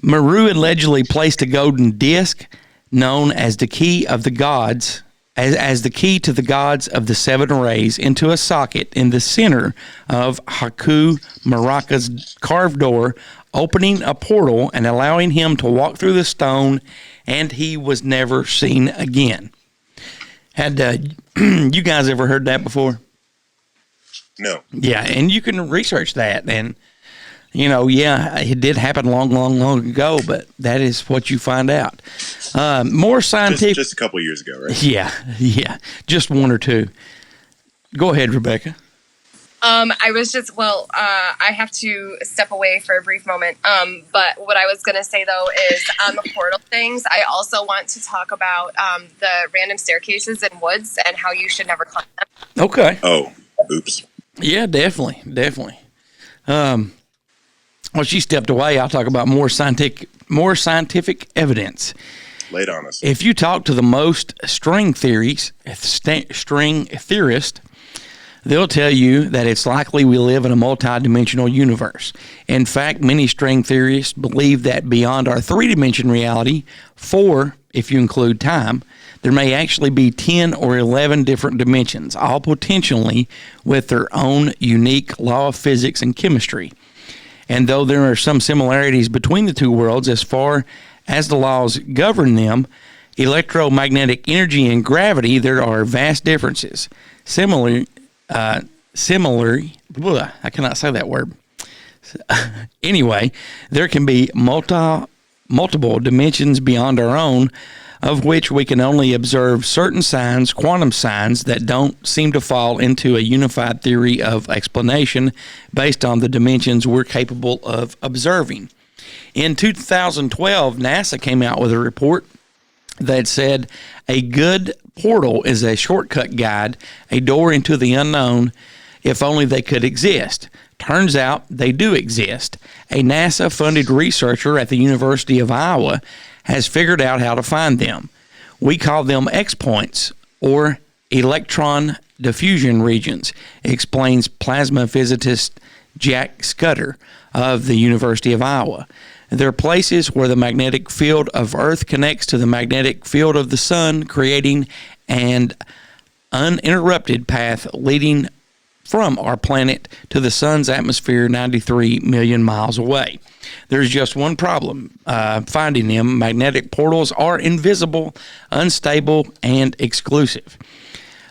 Maru allegedly placed a golden disc known as the Key of the Gods as the key to the gods of the seven rays into a socket in the center of Haku Maraka's carved door, opening a portal and allowing him to walk through the stone, and he was never seen again. Had you guys ever heard that before? No. Yeah, and you can research that, and it did happen long ago, but that is what you find out. More scientific. Just a couple years ago, right? Yeah, just one or two. Go ahead, Rebecca. I was just, I have to step away for a brief moment. But what I was going to say, though, is on the portal things, I also want to talk about the random staircases in woods and how you should never climb them. Okay. Oh, oops. Yeah, definitely. Well, she stepped away. I'll talk about more scientific evidence. Lay it on us. If you talk to the most string theorists, they'll tell you that it's likely we live in a multi-dimensional universe. In fact, many string theorists believe that beyond our three-dimension reality, 4 if you include time, there may actually be 10 or 11 different dimensions, all potentially with their own unique law of physics and chemistry. And though there are some similarities between the two worlds as far as the laws govern them, electromagnetic energy and gravity, there are vast differences. Similarly, I cannot say that word. Anyway, there can be multiple dimensions beyond our own, of which we can only observe certain signs, quantum signs, that don't seem to fall into a unified theory of explanation based on the dimensions we're capable of observing. In 2012, NASA came out with a report that said a good portal is a shortcut guide, a door into the unknown, if only they could exist. Turns out they do exist. A NASA-funded researcher at the University of Iowa has figured out how to find them. We call them X-points, or electron diffusion regions, explains plasma physicist Jack Scudder of the University of Iowa. They're places where the magnetic field of Earth connects to the magnetic field of the sun, creating an uninterrupted path leading from our planet to the sun's atmosphere 93 million miles away. There's just one problem finding them. Magnetic portals are invisible, unstable, and exclusive.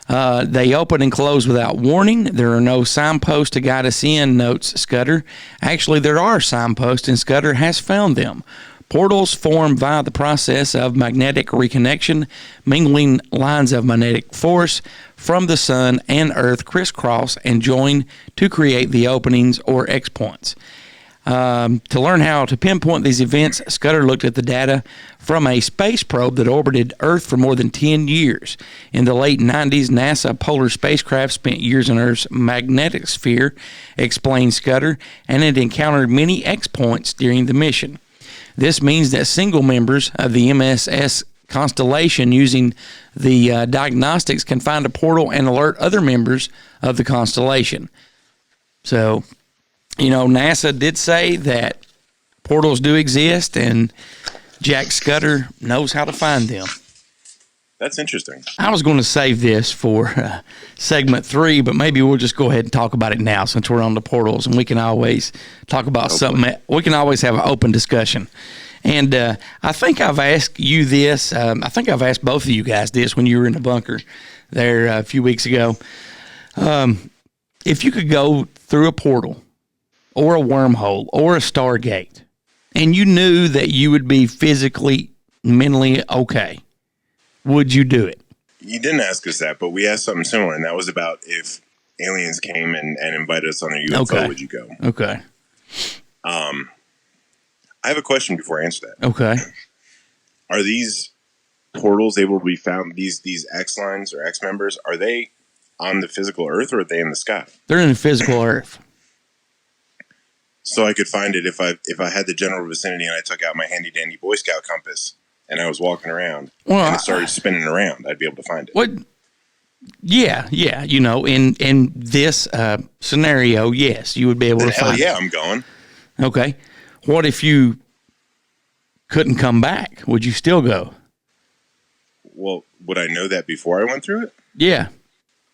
They open and close without warning. There are no signposts to guide us in, notes Scudder. Actually, there are signposts, and Scudder has found them. Portals form via the process of magnetic reconnection, mingling lines of magnetic force from the sun and Earth crisscross and join to create the openings or X-points. To learn how to pinpoint these events, Scudder looked at the data from a space probe that orbited Earth for more than 10 years. In the late 90s, NASA polar spacecraft spent years in Earth's magnetic sphere, explained Scudder, and it encountered many X-points during the mission. This means that single members of the MSS constellation using the diagnostics can find a portal and alert other members of the constellation. So, NASA did say that portals do exist, and Jack Scudder knows how to find them. That's interesting. I was going to save this for segment 3, but maybe we'll just go ahead and talk about it now since we're on the portals, and we can always talk about something. We can always have an open discussion. And I think I've asked you this. I think I've asked both of you guys this when you were in the bunker there a few weeks ago. If you could go through a portal or a wormhole or a Stargate, and you knew that you would be physically, mentally okay, would you do it? You didn't ask us that, but we asked something similar, and that was about if aliens came and invited us on their UFO, would you go? Okay. I have a question before I answer that. Okay. Are these portals able to be found, these X lines or X members, are they on the physical Earth or are they in the sky? They're in the physical Earth. So I could find it if I had the general vicinity and I took out my handy dandy Boy Scout compass and I was walking around and it started spinning around, I'd be able to find it. What? Yeah. In this scenario, yes, you would be able to find it. Hell yeah, I'm going. Okay. What if you couldn't come back? Would you still go? Well, would I know that before I went through it? Yeah.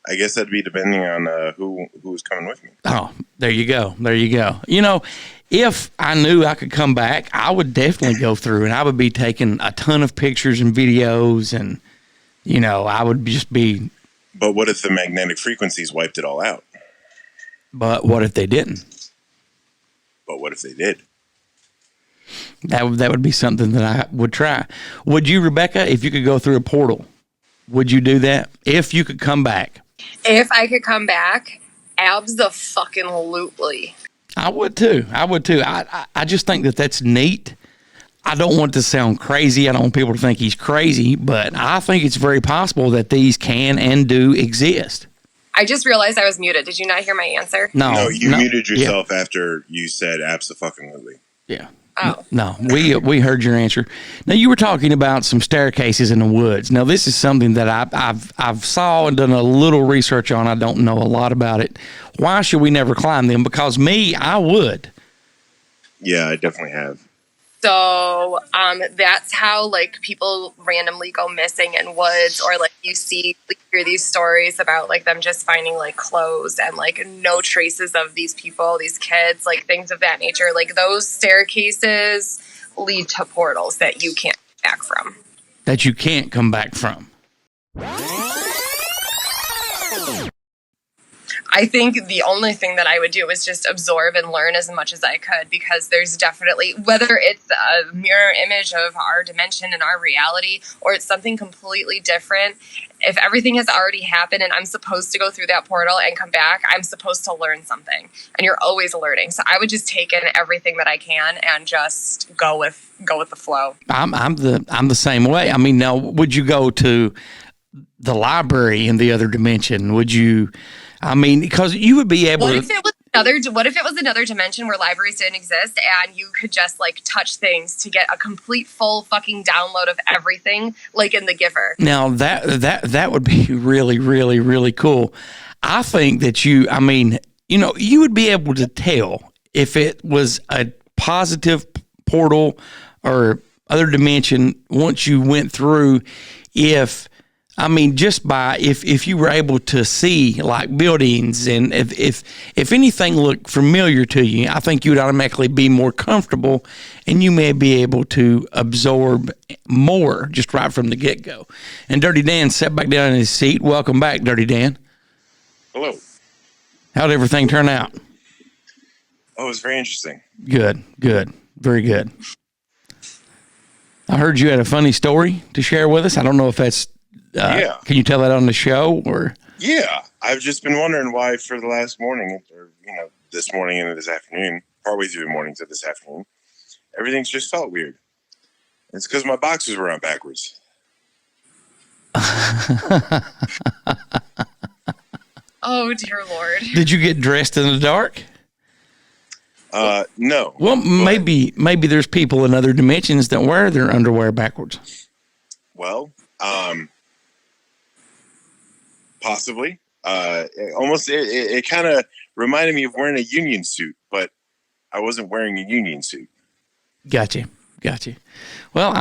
I guess that'd be depending on who was coming with me. Oh, there you go. There you go. You know, if I knew I could come back, I would definitely go through, and I would be taking a ton of pictures and videos, and, you know, I would just be... But what if the magnetic frequencies wiped it all out? But what if they didn't? But what if they did? That would be something that I would try. Would you, Rebecca, if you could go through a portal, would you do that? If you could come back? If I could come back, abso-fucking-lutely. I would too. I just think that that's neat. I don't want to sound crazy. I don't want people to think he's crazy, but I think it's very possible that these can and do exist. I just realized I was muted. Did you not hear my answer? No, you muted yourself after you said abso-fucking-lutely. Yeah. Oh. No, we heard your answer. Now, you were talking about some staircases in the woods. Now, this is something that I've saw and done a little research on. I don't know a lot about it. Why should we never climb them? Because I would. Yeah, I definitely have. So that's how, like, people randomly go missing in woods, or, like, you hear these stories about, like, them just finding, like, clothes and, like, no traces of these people, these kids, like, things of that nature. Like, those staircases lead to portals that you can't come back from. That you can't come back from. I think the only thing that I would do is just absorb and learn as much as I could, because there's definitely, whether it's a mirror image of our dimension and our reality, or it's something completely different, if everything has already happened and I'm supposed to go through that portal and come back, I'm supposed to learn something, and you're always learning. So I would just take in everything that I can and just go with the flow. I'm the same way. I mean, now, would you go to the library in the other dimension? Would you? I mean, because you would be able What to... if it was another dimension where libraries didn't exist and you could just, like, touch things to get a complete full fucking download of everything, like in The Giver? Now, that would be really, really, really cool. I think that you would be able to tell if it was a positive portal or other dimension once you went through, if you were able to see, like, buildings, and if anything looked familiar to you, I think you would automatically be more comfortable, and you may be able to absorb more just right from the get-go. And Dirty Dan sat back down in his seat. Welcome back, Dirty Dan. Hello. How'd everything turn out? Oh, it was very interesting. Good. Very good. I heard you had a funny story to share with us. I don't know if that's... yeah. Can you tell that on the show, or? Yeah, I've just been wondering why for the last morning, or this morning and this afternoon, partway through the morning to this afternoon, everything's just felt weird. It's because my boxers were on backwards. Oh, dear Lord. Did you get dressed in the dark? No. Well, maybe there's people in other dimensions that wear their underwear backwards. Well, possibly. It kind of reminded me of wearing a union suit, but I wasn't wearing a union suit. Gotcha. Well,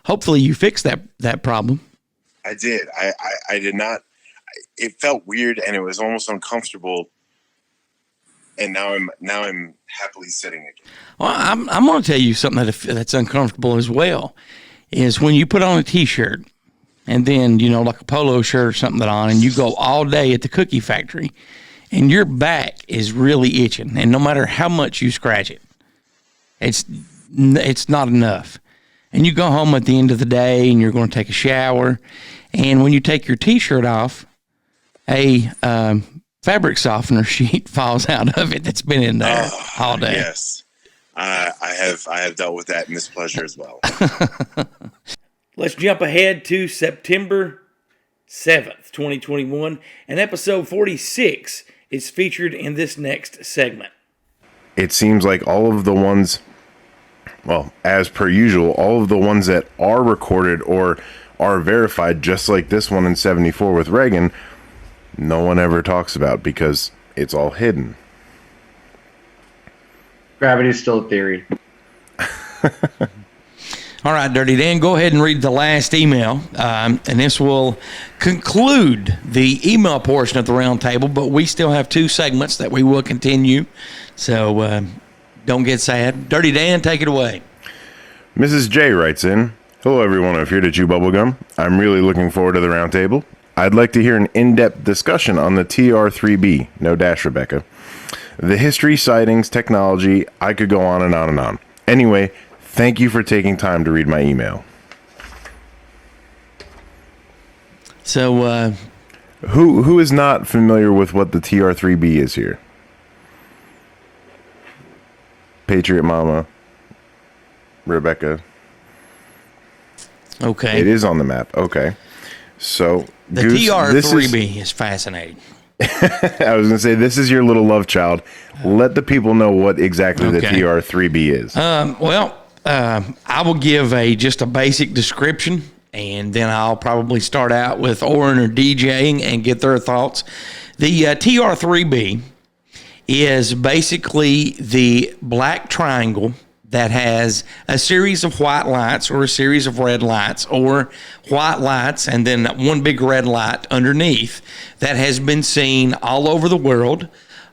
hopefully you fixed that problem. I did. I did not. It felt weird, and it was almost uncomfortable. And now I'm happily sitting again. Well, I'm going to tell you something that's uncomfortable as well. Is when you put on a T-shirt and then, like a polo shirt or something on, and you go all day at the cookie factory and your back is really itching, and no matter how much you scratch it, it's not enough. And you go home at the end of the day and you're going to take a shower, and when you take your T-shirt off, a fabric softener sheet falls out of it that's been in there all day. Yes. I have dealt with that mispleasure as well. Let's jump ahead to September 7th, 2021, and episode 46 is featured in this next segment. It seems like all of the ones, well, as per usual, all of the ones that are recorded or are verified, just like this one in 74 with Reagan, no one ever talks about because it's all hidden. Gravity is still a theory. All right, Dirty Dan, go ahead and read the last email, and this will conclude the email portion of the roundtable, but we still have 2 segments that we will continue, so don't get sad. Dirty Dan, take it away. Mrs. J writes in, hello everyone of Here to Chew Bubblegum. I'm really looking forward to the roundtable. I'd like to hear an in-depth discussion on the TR-3B, no dash Rebecca. The history, sightings, technology, I could go on and on and on. Anyway, thank you for taking time to read my email. So, who is not familiar with what the TR-3B is here? Patriot Mama, Rebecca. Okay. It is on the map. Okay. So, the Goose, TR-3B is fascinating. I was going to say, this is your little love child. Let the people know what exactly the TR-3B is. I will give just a basic description, and then I'll probably start out with Oren or DJing and get their thoughts. The TR-3B is basically the black triangle that has a series of white lights or a series of red lights or white lights and then one big red light underneath that has been seen all over the world.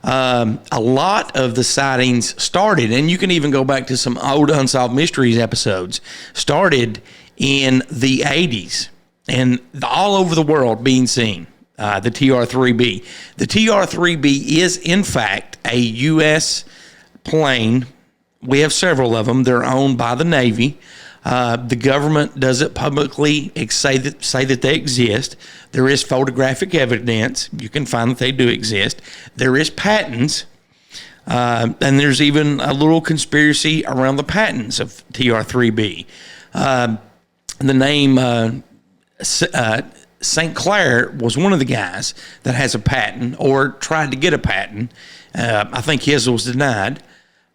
A lot of the sightings started, and you can even go back to some old Unsolved Mysteries episodes, started in the 80s and all over the world being seen. The TR-3B. The TR-3B is, in fact, a U.S. plane. We have several of them. They're owned by the Navy. The government doesn't publicly say that they exist. There is photographic evidence. You can find that they do exist. There is patents. And there's even a little conspiracy around the patents of TR-3B. The name St. Clair was one of the guys that has a patent or tried to get a patent. I think his was denied.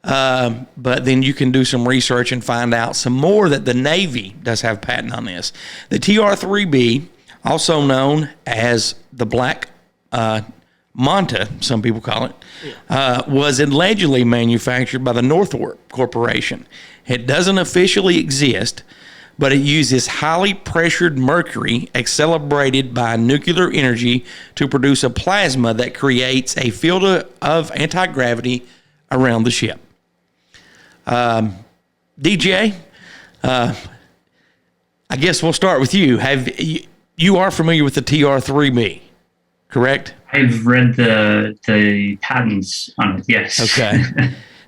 But then you can do some research and find out some more that the Navy does have a patent on this. The TR-3B, also known as the Black Manta, some people call it, was allegedly manufactured by the Northrop Corporation. It doesn't officially exist, but it uses highly pressured mercury accelerated by nuclear energy to produce a plasma that creates a field of anti-gravity around the ship. DJ, I guess we'll start with you. You are familiar with the TR-3B, correct? I've read the patents on it, yes. Okay.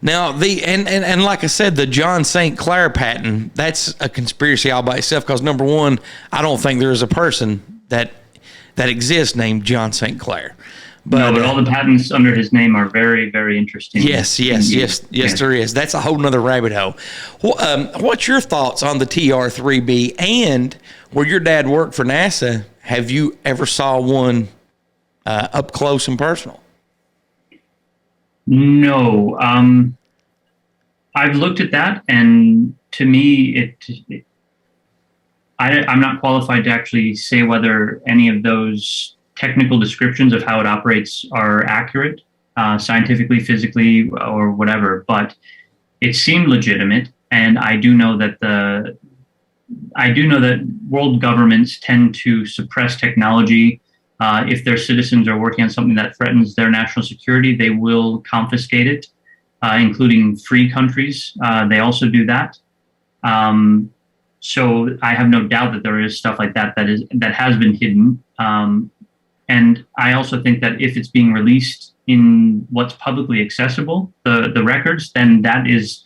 Now, and like I said, the John St. Clair patent, that's a conspiracy all by itself because, number one, I don't think there is a person that exists named John St. Clair. But all the patents under his name are very, very interesting. Yes, there is. That's a whole nother rabbit hole. What's your thoughts on the TR-3B? And where your dad worked for NASA, have you ever saw one up close and personal? No. I've looked at that, and to me, I'm not qualified to actually say whether any of those technical descriptions of how it operates are accurate, scientifically, physically, or whatever. But it seemed legitimate, and I do know that world governments tend to suppress technology. If their citizens are working on something that threatens their national security, they will confiscate it, including free countries. They also do that. So I have no doubt that there is stuff like that that has been hidden. And I also think that if it's being released in what's publicly accessible, the records, then that is,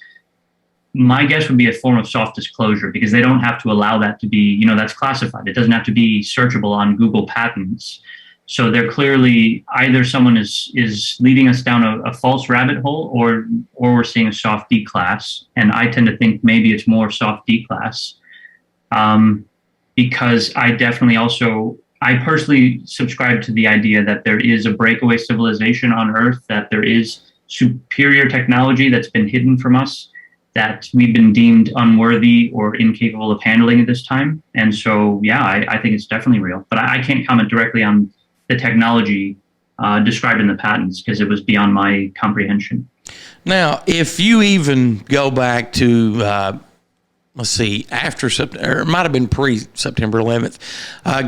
my guess would be a form of soft disclosure, because they don't have to allow that to be, that's classified. It doesn't have to be searchable on Google Patents. So they're clearly, either someone is leading us down a false rabbit hole, or we're seeing a soft D class. And I tend to think maybe it's more soft D class, because I personally subscribe to the idea that there is a breakaway civilization on Earth, that there is superior technology that's been hidden from us, that we've been deemed unworthy or incapable of handling at this time. And so, I think it's definitely real. But I can't comment directly on the technology described in the patents, because it was beyond my comprehension. Now, if you even go back to let's see, after September, or it might have been pre-September 11th.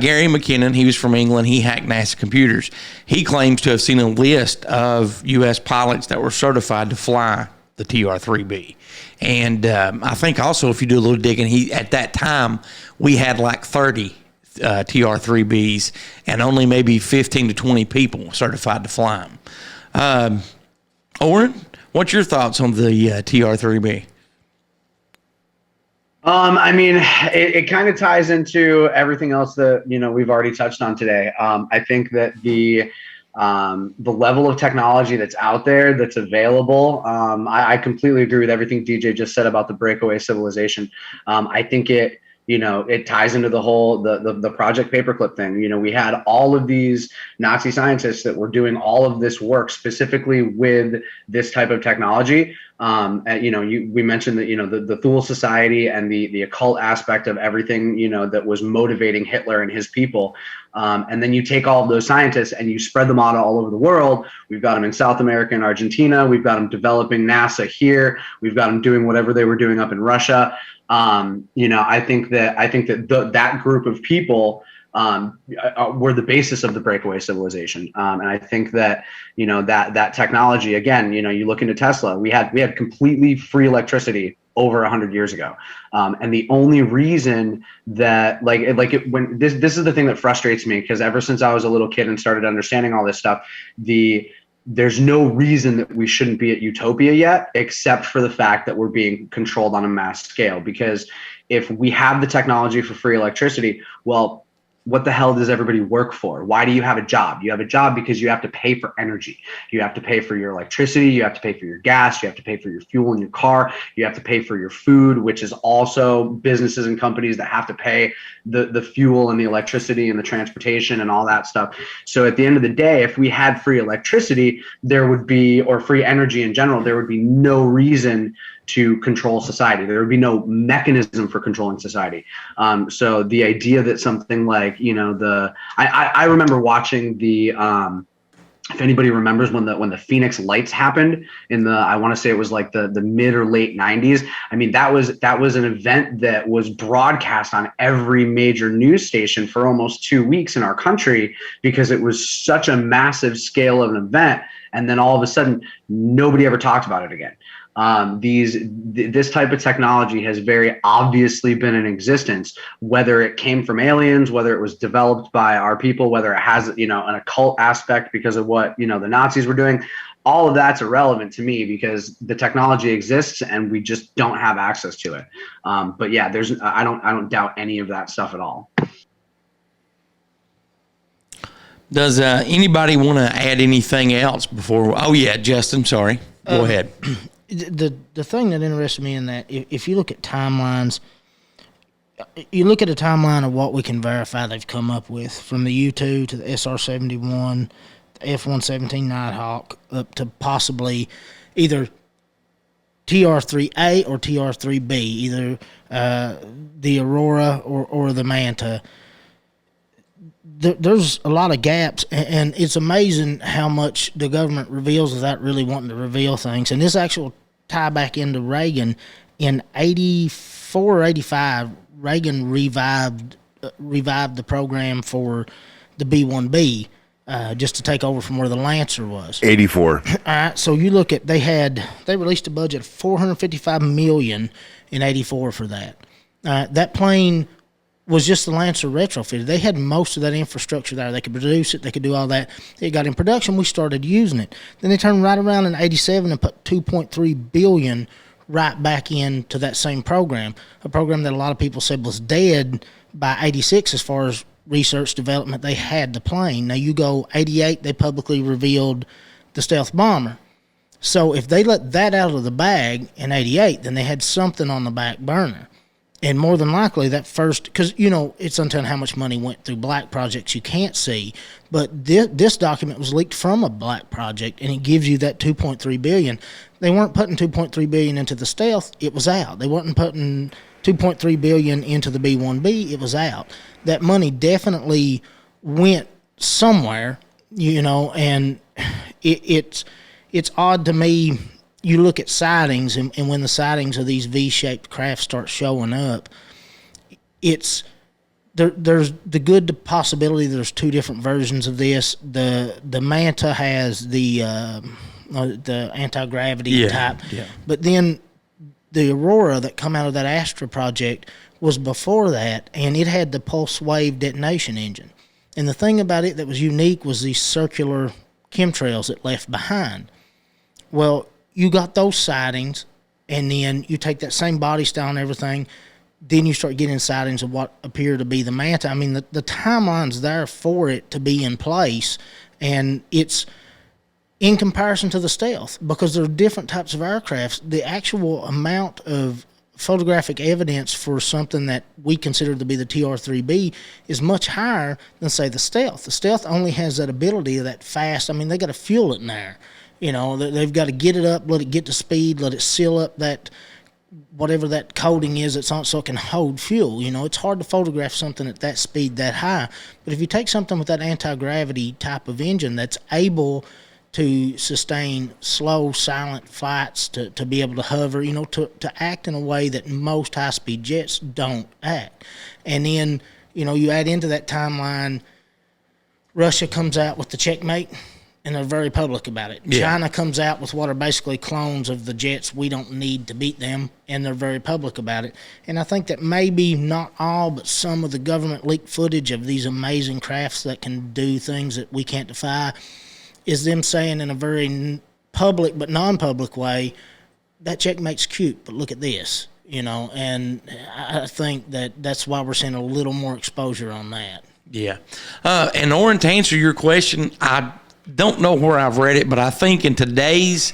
Gary McKinnon, he was from England. He hacked NASA computers. He claims to have seen a list of U.S. pilots that were certified to fly the TR-3B. And I think also, if you do a little digging, at that time, we had like 30 TR-3Bs and only maybe 15 to 20 people certified to fly them. Oren, what's your thoughts on the TR-3B? I mean, it kind of ties into everything else that, we've already touched on today. I think that the level of technology that's out there, that's available, I completely agree with everything DJ just said about the breakaway civilization. I think it ties into the whole, the Project Paperclip thing. We had all of these Nazi scientists that were doing all of this work specifically with this type of technology. We mentioned that, the Thule Society and the occult aspect of everything, that was motivating Hitler and his people. And then you take all of those scientists and you spread them out all over the world. We've got them in South America and Argentina. We've got them developing NASA here. We've got them doing whatever they were doing up in Russia. I think that group of people were the basis of the breakaway civilization. And I think that, that technology, again, you look into Tesla, we had completely free electricity over 100 years ago. And the only reason that when this is the thing that frustrates me, because ever since I was a little kid and started understanding all this stuff, there's no reason that we shouldn't be at utopia yet, except for the fact that we're being controlled on a mass scale. Because if we have the technology for free electricity, well, what the hell does everybody work for? Why do you have a job? You have a job because you have to pay for energy. You have to pay for your electricity. You have to pay for your gas. You have to pay for your fuel in your car. You have to pay for your food, which is also businesses and companies that have to pay the fuel and the electricity and the transportation and all that stuff. So at the end of the day, if we had free electricity, or free energy in general, there would be no reason to control society. There would be no mechanism for controlling society. So the idea that something like, I remember watching if anybody remembers when the Phoenix Lights happened I want to say it was like the mid or late 90s. I mean, that was an event that was broadcast on every major news station for almost 2 weeks in our country, because it was such a massive scale of an event. And then all of a sudden, nobody ever talked about it again. This type of technology has very obviously been in existence, whether it came from aliens, whether it was developed by our people, whether it has, an occult aspect because of what, the Nazis were doing. All of that's irrelevant to me, because the technology exists and we just don't have access to it. But yeah, I don't doubt any of that stuff at all. Does anybody want to add anything else before? Oh yeah, Justin, sorry. Go ahead. The thing that interested me in that, if you look at timelines, you look at a timeline of what we can verify they've come up with, from the U-2 to the SR-71, the F-117 Nighthawk, up to possibly either TR-3A or TR-3B, either the Aurora or the Manta. There's a lot of gaps, and it's amazing how much the government reveals without really wanting to reveal things. And this actual tie back into Reagan. In 84 or 85, Reagan revived the program for the B-1B, just to take over from where the Lancer was. 84. All right, so you look at, they released a budget of $455 million in 84 for that. That plane was just the Lancer retrofitted. They had most of that infrastructure there. They could produce it. They could do all that. It got in production. We started using it. Then they turned right around in 87 and put $2.3 billion right back into that same program, a program that a lot of people said was dead by 86 as far as research development. They had the plane. Now you go 88, they publicly revealed the stealth bomber. So if they let that out of the bag in 88, then they had something on the back burner. And more than likely, that first, because, it's untold how much money went through black projects you can't see, but this document was leaked from a black project, and it gives you that $2.3 billion. They weren't putting $2.3 billion into the stealth. It was out. They weren't putting $2.3 billion into the B-1B. It was out. That money definitely went somewhere, and it's odd to me you look at sightings, and when the sightings of these V-shaped crafts start showing up, it's there's the good possibility there's two different versions of this. The Manta has the anti-gravity type, but then the Aurora that come out of that Astra project was before that, and it had the pulse wave detonation engine. And the thing about it that was unique was these circular chemtrails it left behind. Well, you got those sightings, and then you take that same body style and everything, then you start getting sightings of what appear to be the Manta. I mean, the timeline's there for it to be in place, and it's in comparison to the Stealth, because there are different types of aircrafts. The actual amount of photographic evidence for something that we consider to be the TR-3B is much higher than, say, the Stealth. The Stealth only has that ability of that fast. I mean, they got to fuel it in there. You know, they've got to get it up, let it get to speed, let it seal up that whatever that coating is it's on, so it can hold fuel. You know, it's hard to photograph something at that speed that high. But if you take something with that anti-gravity type of engine that's able to sustain slow, silent flights, to be able to hover, you know, to act in a way that most high-speed jets don't act. And then, you know, you add into that timeline, Russia comes out with the Checkmate, and they're very public about it. Yeah. China comes out with what are basically clones of the jets we don't need to beat them, and they're very public about it. And I think that maybe not all, but some of the government leaked footage of these amazing crafts that can do things that we can't defy is them saying in a very public but non-public way, that Checkmate's cute, but look at this, you know. And I think that's why we're seeing a little more exposure on that. Yeah. And Oren, to answer your question, I don't know where I've read it, but I think in today's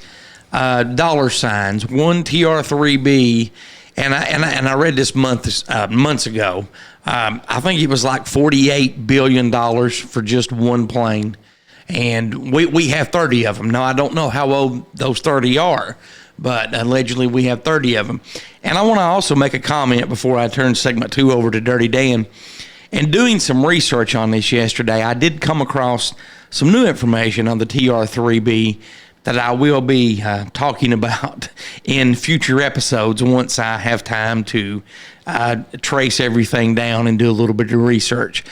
dollar signs, one TR-3B, and I read this months ago. I think it was like $48 billion for just one plane, and we have 30 of them. Now I don't know how old those 30 are, but allegedly we have 30 of them. And I want to also make a comment before I turn segment 2 over to Dirty Dan. And doing some research on this yesterday, I did come across some new information on the TR-3B that I will be talking about in future episodes once I have time to trace everything down and do a little bit of research.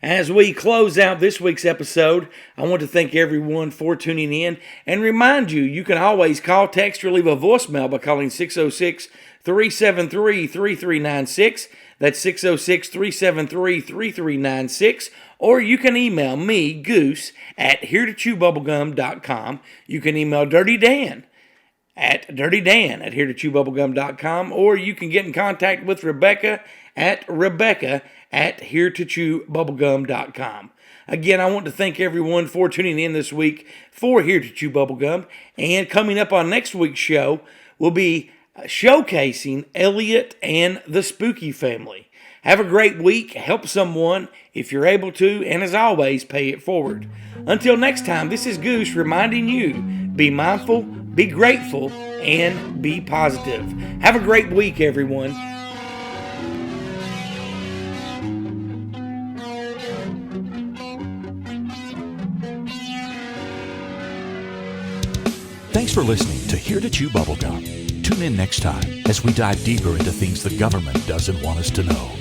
As we close out this week's episode, I want to thank everyone for tuning in and remind you, you can always call, text, or leave a voicemail by calling 606-373-3396. That's 606-373-3396. Or you can email me, Goose, at heretochewbubblegum.com. You can email DirtyDan at heretochewbubblegum.com. Or you can get in contact with Rebecca at heretochewbubblegum.com. Again, I want to thank everyone for tuning in this week for Here to Chew Bubblegum. And coming up on next week's show, we'll be showcasing Elliot and the Spooky Family. Have a great week. Help someone if you're able to. And as always, pay it forward. Until next time, this is Goose reminding you, be mindful, be grateful, and be positive. Have a great week, everyone. Thanks for listening to Here to Chew Bubblegum. Tune in next time as we dive deeper into things the government doesn't want us to know.